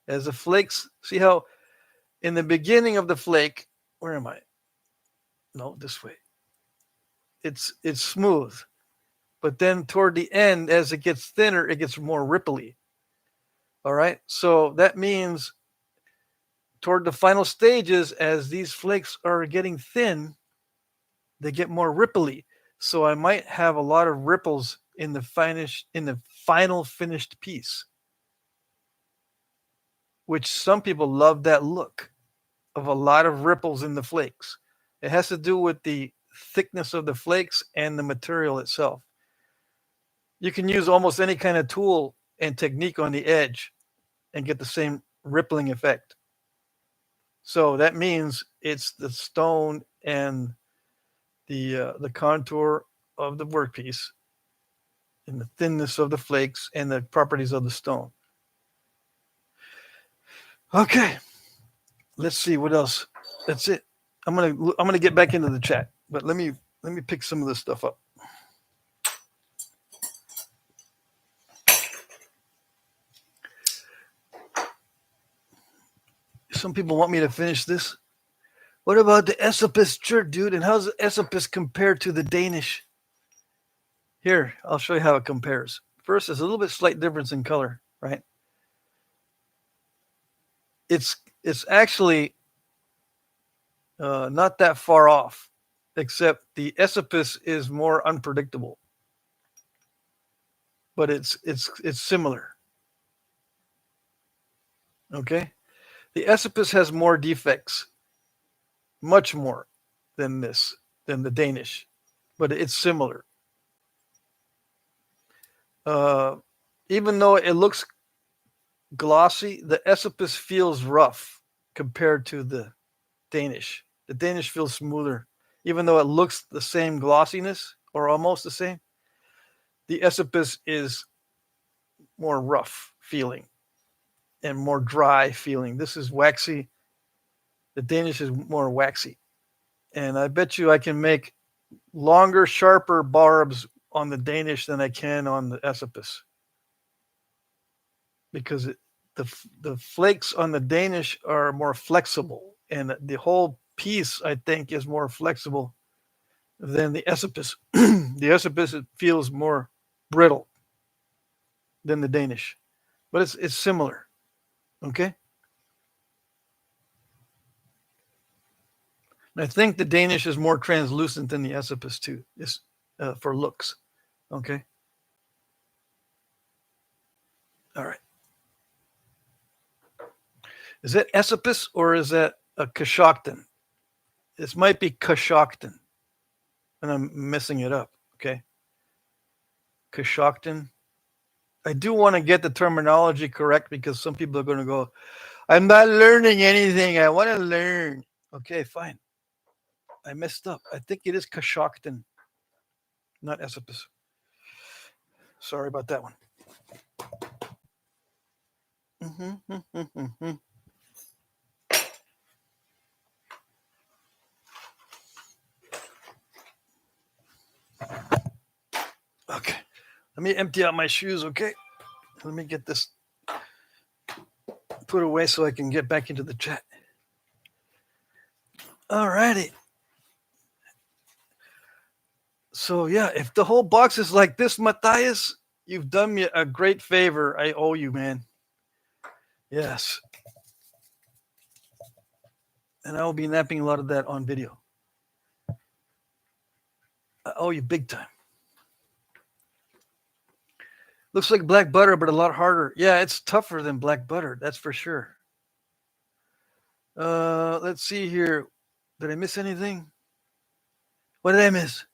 S1: As the flakes, see how in the beginning of the flake, where am I? No, this way. It's smooth. But then toward the end, as it gets thinner, it gets more ripply. All right. So that means toward the final stages, as these flakes are getting thin, they get more ripply. So I might have a lot of ripples in the final finished piece, which some people love that look of a lot of ripples in the flakes. It has to do with the thickness of the flakes and the material itself. You can use almost any kind of tool and technique on the edge and get the same rippling effect. So that means it's the stone and the contour of the workpiece and the thinness of the flakes and the properties of the stone. Okay, let's see what else. That's it. I'm gonna get back into the chat, but let me pick some of this stuff up. Some people want me to finish this. What about the Esopus shirt, dude? And how's the Esopus compared to the Danish? Here, I'll show you how it compares. First, there's a little bit slight difference in color, right? It's actually not that far off, except the Esopus is more unpredictable. But it's similar. Okay? The Esopus has more defects, much more than the Danish, but it's similar. Even though it looks glossy, the Esopus feels rough compared to the Danish. The Danish feels smoother, even though it looks the same glossiness or almost the same. The Esopus is more rough feeling and more dry feeling. This is waxy. The Danish is more waxy. And I bet you I can make longer, sharper barbs on the Danish than I can on the Esopus. Because the flakes on the Danish are more flexible. And the whole piece, I think, is more flexible than the Esopus. The Esopus feels more brittle than the Danish. But it's similar. Okay? I think the Danish is more translucent than the Esopus too, for looks. Okay. All right. Is that Esopus or is that a Coshocton? This might be Coshocton, and I'm messing it up. Okay. Coshocton. I do want to get the terminology correct because some people are going to go, "I'm not learning anything. I want to learn." Okay, fine. I messed up. I think it is Coshocton, not Esopus. Sorry about that one. Okay. Let me empty out my shoes, okay? Let me get this put away so I can get back into the chat. All righty. So, yeah, if the whole box is like this, Matthias, you've done me a great favor. I owe you, man. Yes. And I will be napping a lot of that on video. I owe you big time. Looks like black butter, but a lot harder. Yeah, it's tougher than black butter. That's for sure. Let's see here. Did I miss anything? What did I miss?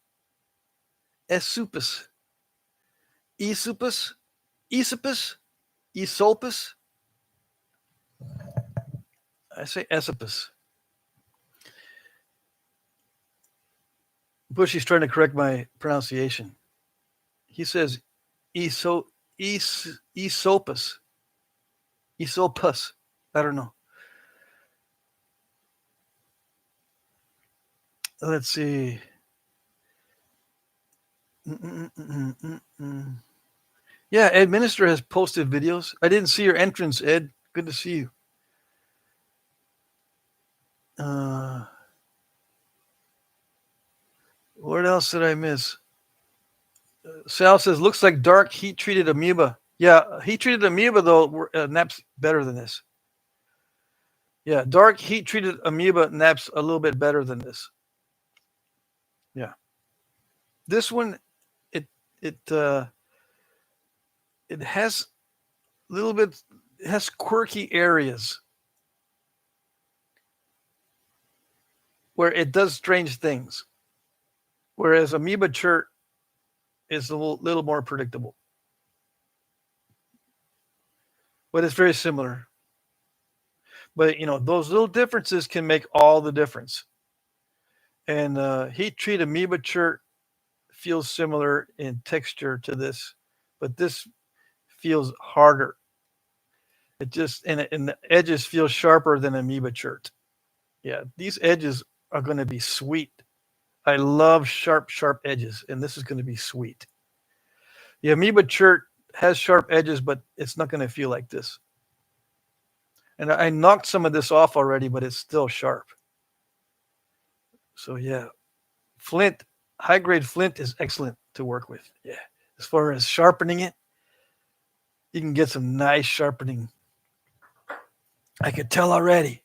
S1: Esupus. Esupus? Esopus? Esolpus? I say Esopus. Bushy's trying to correct my pronunciation. He says Esopus. Esopus. I don't know. Let's see. Yeah, Ed Minister has posted videos. I didn't see your entrance, Ed. Good to see you. What else did I miss? Sal says, looks like dark heat-treated amoeba. Yeah, heat treated amoeba though naps better than this. Yeah, dark heat treated amoeba naps a little bit better than this. Yeah, this one it it uh, it has a little bit. It has quirky areas where it does strange things, whereas amoeba chert is a little more predictable. But it's very similar. But those little differences can make all the difference. And heat treat amoeba chert feels similar in texture to this, but this feels harder. It just and the edges feel sharper than amoeba chert. Yeah, these edges are going to be sweet. I love sharp edges, and this is going to be sweet. The amoeba chert has sharp edges, but it's not going to feel like this. And I knocked some of this off already, but it's still sharp. So yeah, Flint, high grade Flint is excellent to work with. Yeah, as far as sharpening it, you can get some nice sharpening. I could tell already.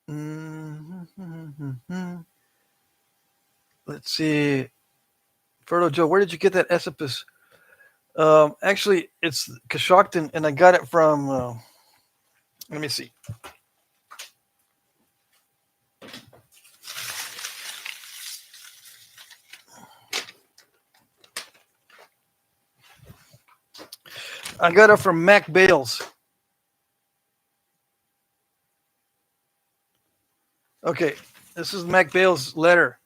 S1: Mm-hmm. Let's see. Fertile Joe, where did you get that Esopus? Actually, it's Coshocton, and I got it from, let me see. I got it from Mac Bales. Okay, this is Mac Bales' letter.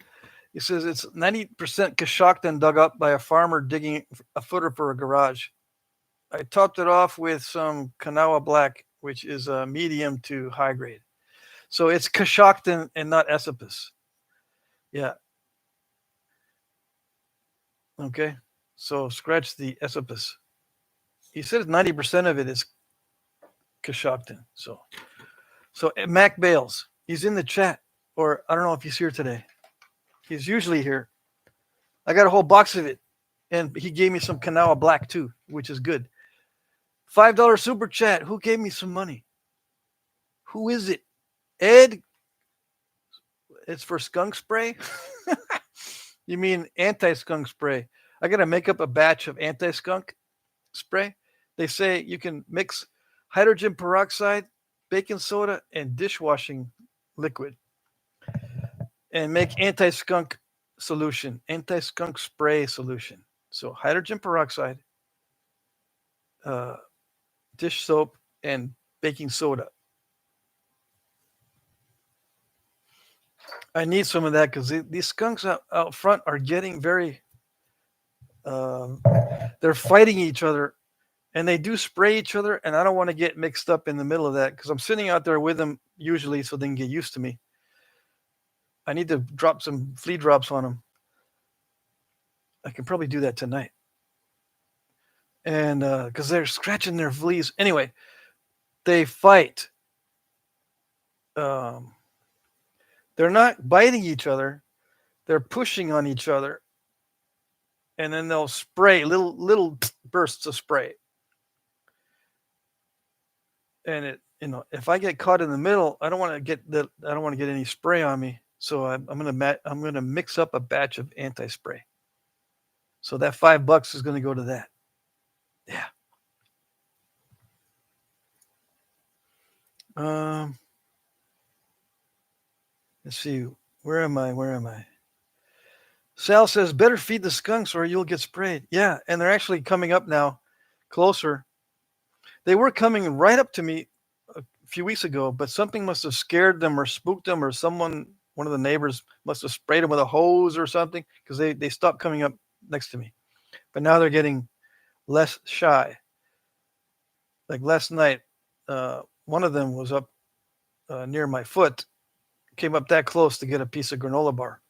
S1: He says it's 90% Coshocton dug up by a farmer digging a footer for a garage. I topped it off with some Kanawha Black, which is a medium to high grade. So it's Coshocton and not Esopus. Yeah. Okay. So scratch the Esopus. He says 90% of it is Coshocton. So Mac Bales, he's in the chat, or I don't know if he's here today. He's usually here. I got a whole box of it, and he gave me some Kanawha Black too, which is good. $5 super chat. Who gave me some money? Who is it? Ed? It's for skunk spray? You mean anti-skunk spray? I got to make up a batch of anti-skunk spray. They say you can mix hydrogen peroxide, baking soda, and dishwashing liquid and make anti-skunk solution, anti-skunk spray solution. So hydrogen peroxide, dish soap, and baking soda. I need some of that because these skunks out front are getting very, they're fighting each other, and they do spray each other, and I don't want to get mixed up in the middle of that because I'm sitting out there with them usually so they can get used to me. I need to drop some flea drops on them. I can probably do that tonight. And because they're scratching their fleas. Anyway, they fight. They're not biting each other. They're pushing on each other. And then they'll spray little bursts of spray. And if I get caught in the middle, I don't want to get any spray on me. So I'm gonna mix up a batch of anti-spray. So that $5 is gonna go to that. Yeah. Let's see. Where am I? Sal says, better feed the skunks or you'll get sprayed. Yeah, and they're actually coming up now, closer. They were coming right up to me a few weeks ago, but something must have scared them or spooked them, or one of the neighbors must have sprayed them with a hose or something, because they stopped coming up next to me. But now they're getting less shy. Like last night, one of them was up near my foot, came up that close to get a piece of granola bar.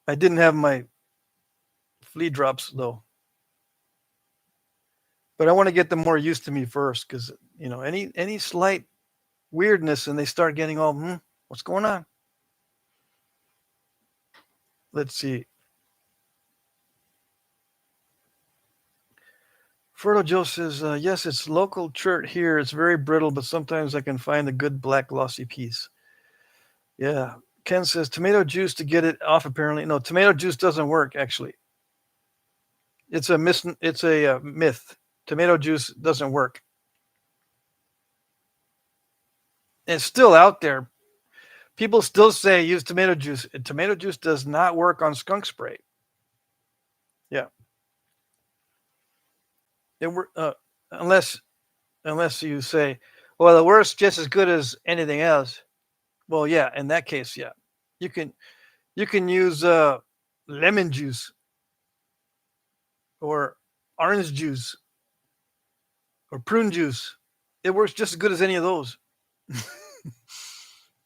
S1: I didn't have my flea drops though, but I want to get them more used to me first, because any slight weirdness and they start getting all what's going on. Let's see. Fertile Joe says, yes, it's local chert here. It's very brittle, but sometimes I can find a good black glossy piece. Yeah. Ken says tomato juice to get it off. Apparently, no, tomato juice doesn't work. Actually, it's a myth. Tomato juice doesn't work. It's still out there. People still say use tomato juice. Tomato juice does not work on skunk spray. Yeah. Unless you say, well, it works just as good as anything else. Well, yeah, in that case, yeah, you can use lemon juice or orange juice or prune juice. It works just as good as any of those.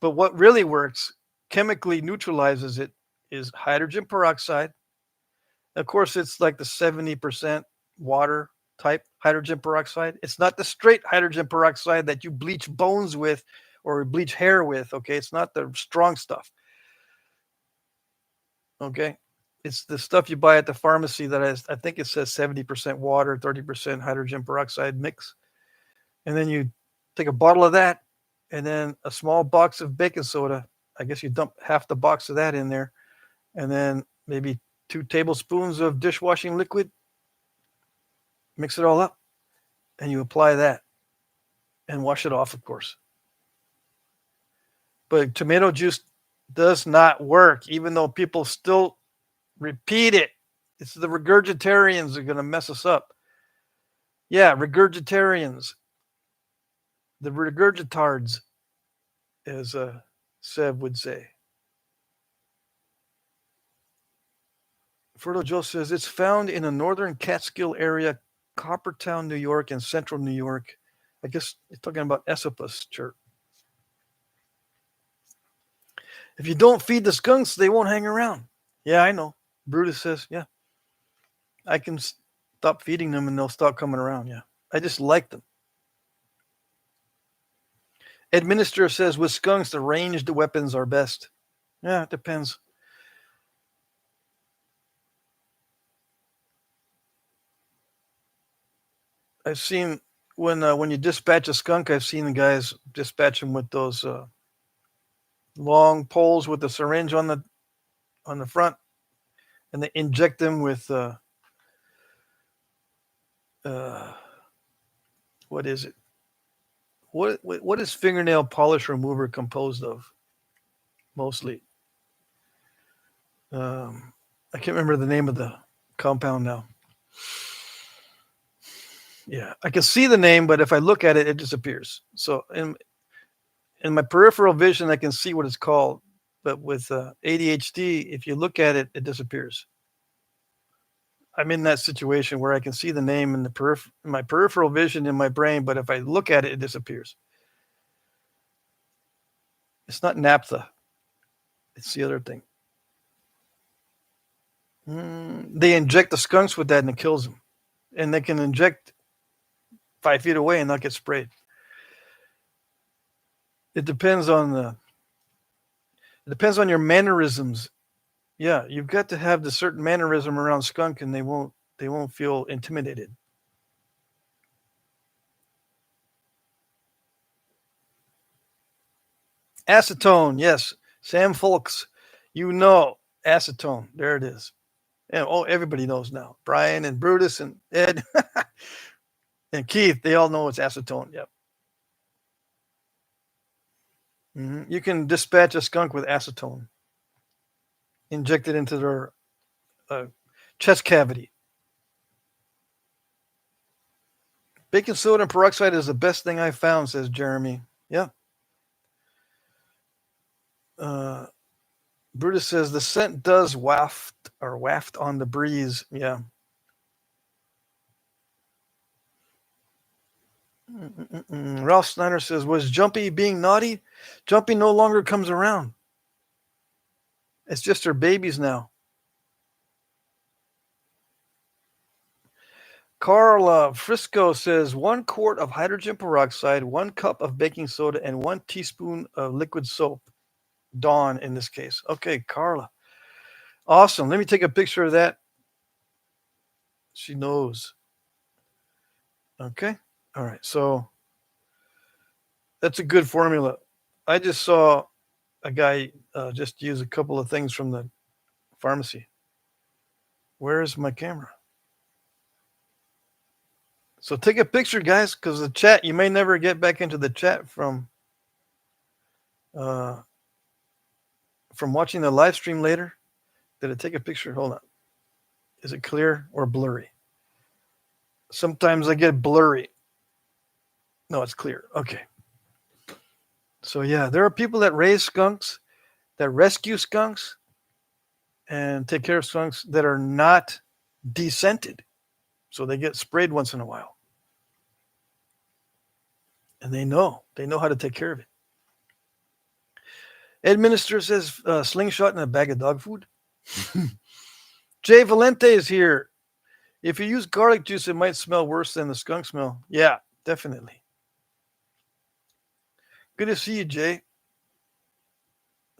S1: But what really works, chemically neutralizes it, is hydrogen peroxide. Of course, it's like the 70% water type hydrogen peroxide. It's not the straight hydrogen peroxide that you bleach bones with or bleach hair with. Okay. It's not the strong stuff. Okay. It's the stuff you buy at the pharmacy that has, I think it says 70% water, 30% hydrogen peroxide mix. And then you take a bottle of that and then a small box of baking soda. I guess you dump half the box of that in there. And then maybe 2 tablespoons of dishwashing liquid. Mix it all up and you apply that and wash it off, of course. But tomato juice does not work, even though people still repeat it. It's the regurgitarians that are going to mess us up. Yeah, regurgitarians. The regurgitards, as Sev would say. Fertile Joe says it's found in the northern Catskill area, Coppertown, New York, and central New York. I guess it's talking about Esopus chert. If you don't feed the skunks, they won't hang around. Yeah, I know. Brutus says, yeah. I can stop feeding them and they'll stop coming around. Yeah. I just like them. Administrator says with skunks, the ranged weapons are best. Yeah, it depends. I've seen when you dispatch a skunk, I've seen the guys dispatch them with those long poles with the syringe on the front, and they inject them with what is it? What is fingernail polish remover composed of? Mostly, I can't remember the name of the compound now. Yeah, I can see the name, but if I look at it, it disappears. So in my peripheral vision, I can see what it's called, but with ADHD, if you look at it, it disappears. I'm in that situation where I can see the name in my peripheral vision in my brain, but if I look at it, it disappears. It's not naphtha. It's the other thing. They inject the skunks with that and it kills them. And they can inject 5 feet away and not get sprayed. It depends on your mannerisms. Yeah, you've got to have the certain mannerism around skunk and they won't feel intimidated. Acetone, yes. Sam Folks, acetone. There it is. And everybody knows now. Brian and Brutus and Ed and Keith, they all know it's acetone. Yep. Mm-hmm. You can dispatch a skunk with acetone. Inject it into their chest cavity. Baking soda and peroxide is the best thing I found, says Jeremy. Yeah. Brutus says the scent does waft on the breeze. Yeah. Ralph Snyder says, was Jumpy being naughty? Jumpy no longer comes around. It's just her babies now. Carl Frisco says 1 quart of hydrogen peroxide, 1 cup of baking soda, and 1 teaspoon of liquid soap. Dawn in this case. Okay, Carla. Awesome. Let me take a picture of that. She knows. Okay. All right. So that's a good formula. I just saw a guy just use a couple of things from the pharmacy. Where is my camera? So take a picture, guys, because the chat, you may never get back into the chat from watching the live stream later. Did it take a picture? Hold on. Is it clear or blurry? Sometimes I get blurry. No, it's clear. Okay. So yeah, there are people that raise skunks, that rescue skunks, and take care of skunks that are not descented. So they get sprayed once in a while. And they know how to take care of it. Ed Minister says slingshot and a bag of dog food. Jay Valente is here. If you use garlic juice, it might smell worse than the skunk smell. Yeah, definitely. Good to see you, Jay.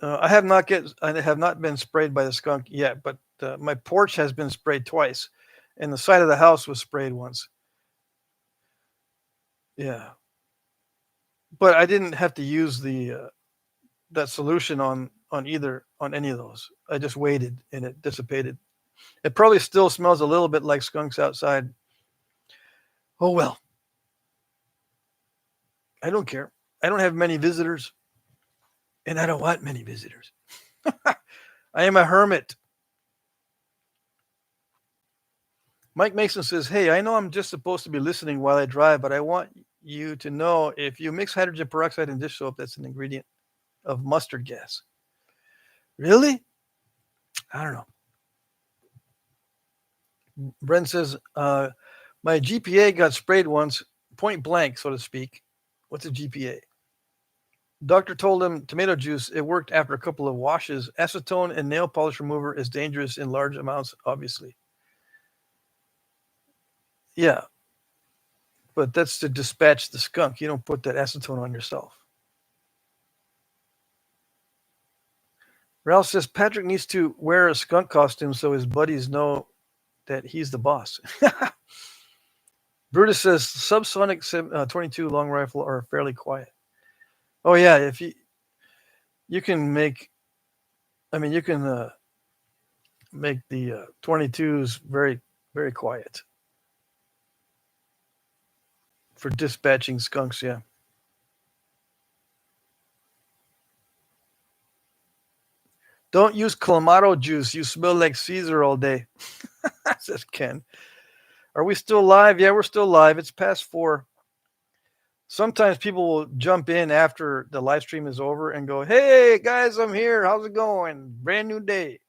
S1: I have not been sprayed by the skunk yet, but my porch has been sprayed twice, and the side of the house was sprayed once. Yeah, but I didn't have to use that solution on any of those. I just waited, and it dissipated. It probably still smells a little bit like skunks outside. Oh well, I don't care. I don't have many visitors, and I don't want many visitors. I am a hermit. Mike Mason says, hey, I know I'm just supposed to be listening while I drive, but I want you to know if you mix hydrogen peroxide in dish soap, that's an ingredient of mustard gas. Really? I don't know. Brent says, my GPA got sprayed once, point blank, so to speak. What's a GPA? Doctor told him tomato juice. It worked after a couple of washes. Acetone and nail polish remover is dangerous in large amounts, obviously. Yeah, but that's to dispatch the skunk. You don't put that acetone on yourself. Ralph says Patrick needs to wear a skunk costume so his buddies know that he's the boss. Brutus says subsonic 22 long rifle are fairly quiet. Oh yeah, if you can make, you can make the 22s very, very quiet for dispatching skunks. Yeah. Don't use Clamato juice. You smell like Caesar all day. Says Ken. Are we still live? Yeah, we're still live. It's past 4. Sometimes people will jump in after the live stream is over and go, hey, guys, I'm here. How's it going? Brand new day.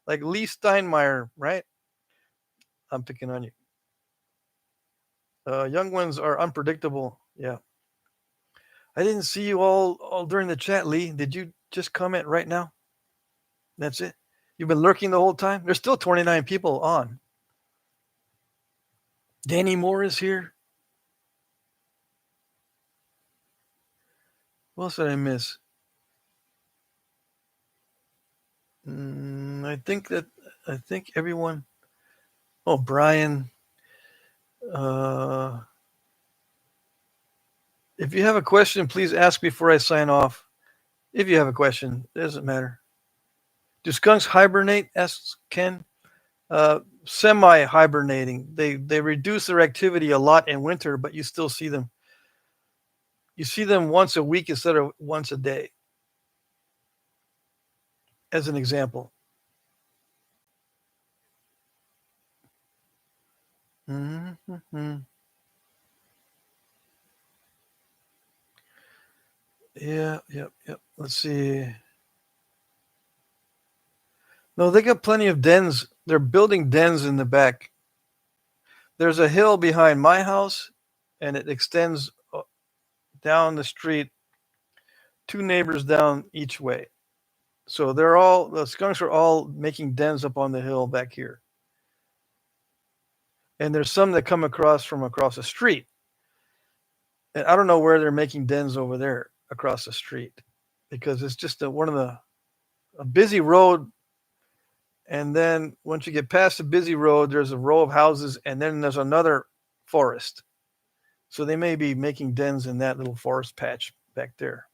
S1: Like Lee Steinmeier, right? I'm picking on you. Young ones are unpredictable. Yeah. I didn't see you all during the chat, Lee. Did you just comment right now? That's it. You've been lurking the whole time? There's still 29 people on. Danny Moore is here. What else did I miss? I think everyone. Oh, Brian. If you have a question, please ask before I sign off. If you have a question, it doesn't matter. Do skunks hibernate? Asks Ken. Semi-hibernating. They reduce their activity a lot in winter, but you still see them. You see them once a week instead of once a day. As an example. Mm-hmm. Yeah, yep. Let's see. No, they got plenty of dens. They're building dens in the back. There's a hill behind my house, and it extends down the street, 2 neighbors down each way. So the skunks are all making dens up on the hill back here. And there's some that come across the street. And I don't know where they're making dens over there across the street, because it's just a busy road. And then once you get past the busy road, there's a row of houses, and then there's another forest. So they may be making dens in that little forest patch back there.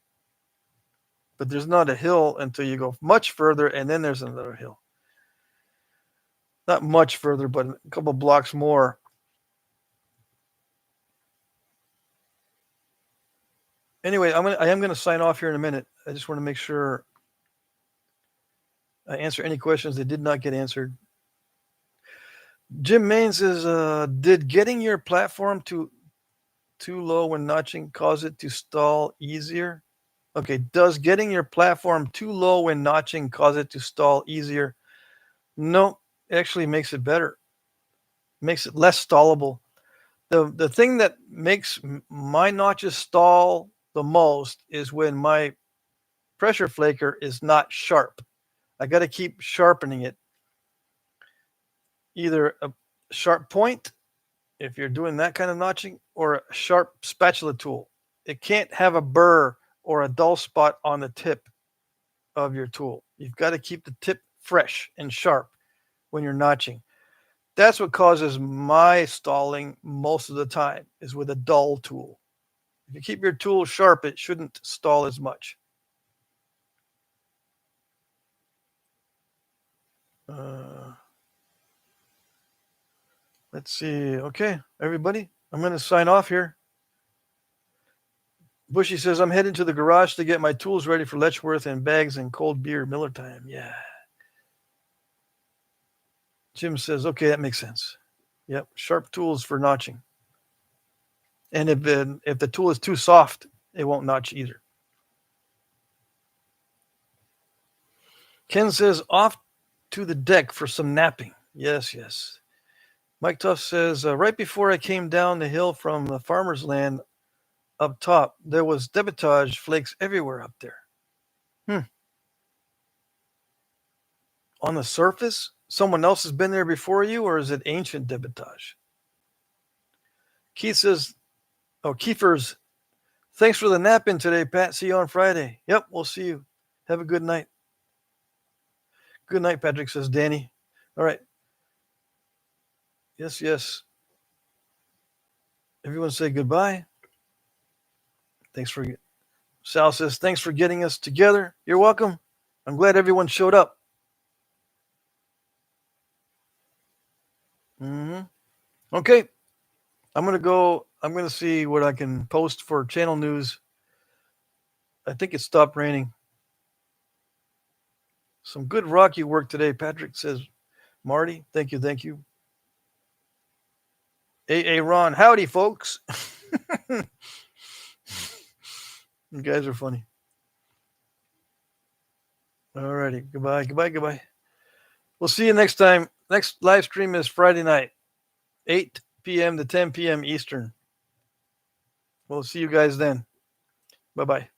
S1: But there's not a hill until you go much further, and then there's another hill. Not much further, but a couple blocks more. Anyway, I am gonna sign off here in a minute. I just want to make sure I answer any questions that did not get answered. Jim Main says, did getting your platform too low when notching cause it to stall easier? Okay, does getting your platform too low when notching cause it to stall easier? No, it actually makes it better. Makes it less stallable. The thing that makes my notches stall the most is when my pressure flaker is not sharp. I got to keep sharpening it. Either a sharp point, if you're doing that kind of notching, or a sharp spatula tool. It can't have a burr or a dull spot on the tip of your tool. You've got to keep the tip fresh and sharp when you're notching. That's what causes my stalling most of the time, is with a dull tool. If you keep your tool sharp, it shouldn't stall as much. Let's see. Okay, everybody, I'm going to sign off here. Bushy says, I'm heading to the garage to get my tools ready for Letchworth and bags and cold beer Miller time. Yeah. Jim says, okay, that makes sense. Yep, sharp tools for notching. And if the tool is too soft, it won't notch either. Ken says, off to the deck for some napping. Yes, yes. Mike Tuff says, right before I came down the hill from the farmer's land up top, there was debitage flakes everywhere up there. On the surface? Someone else has been there before you, or is it ancient debitage? Keith says, Kiefer's, thanks for the nap in today, Pat. See you on Friday. Yep, we'll see you. Have a good night. Good night, Patrick, says Danny. All right. Yes, yes. Everyone say goodbye. Sal says, thanks for getting us together. You're welcome. I'm glad everyone showed up. Okay. I'm going to see what I can post for channel news. I think it stopped raining. Some good rocky work today, Patrick, says Marty. Thank you. AA Ron, howdy, folks. You guys are funny. All righty. Goodbye. We'll see you next time. Next live stream is Friday night, 8 p.m. to 10 p.m. Eastern. We'll see you guys then. Bye-bye.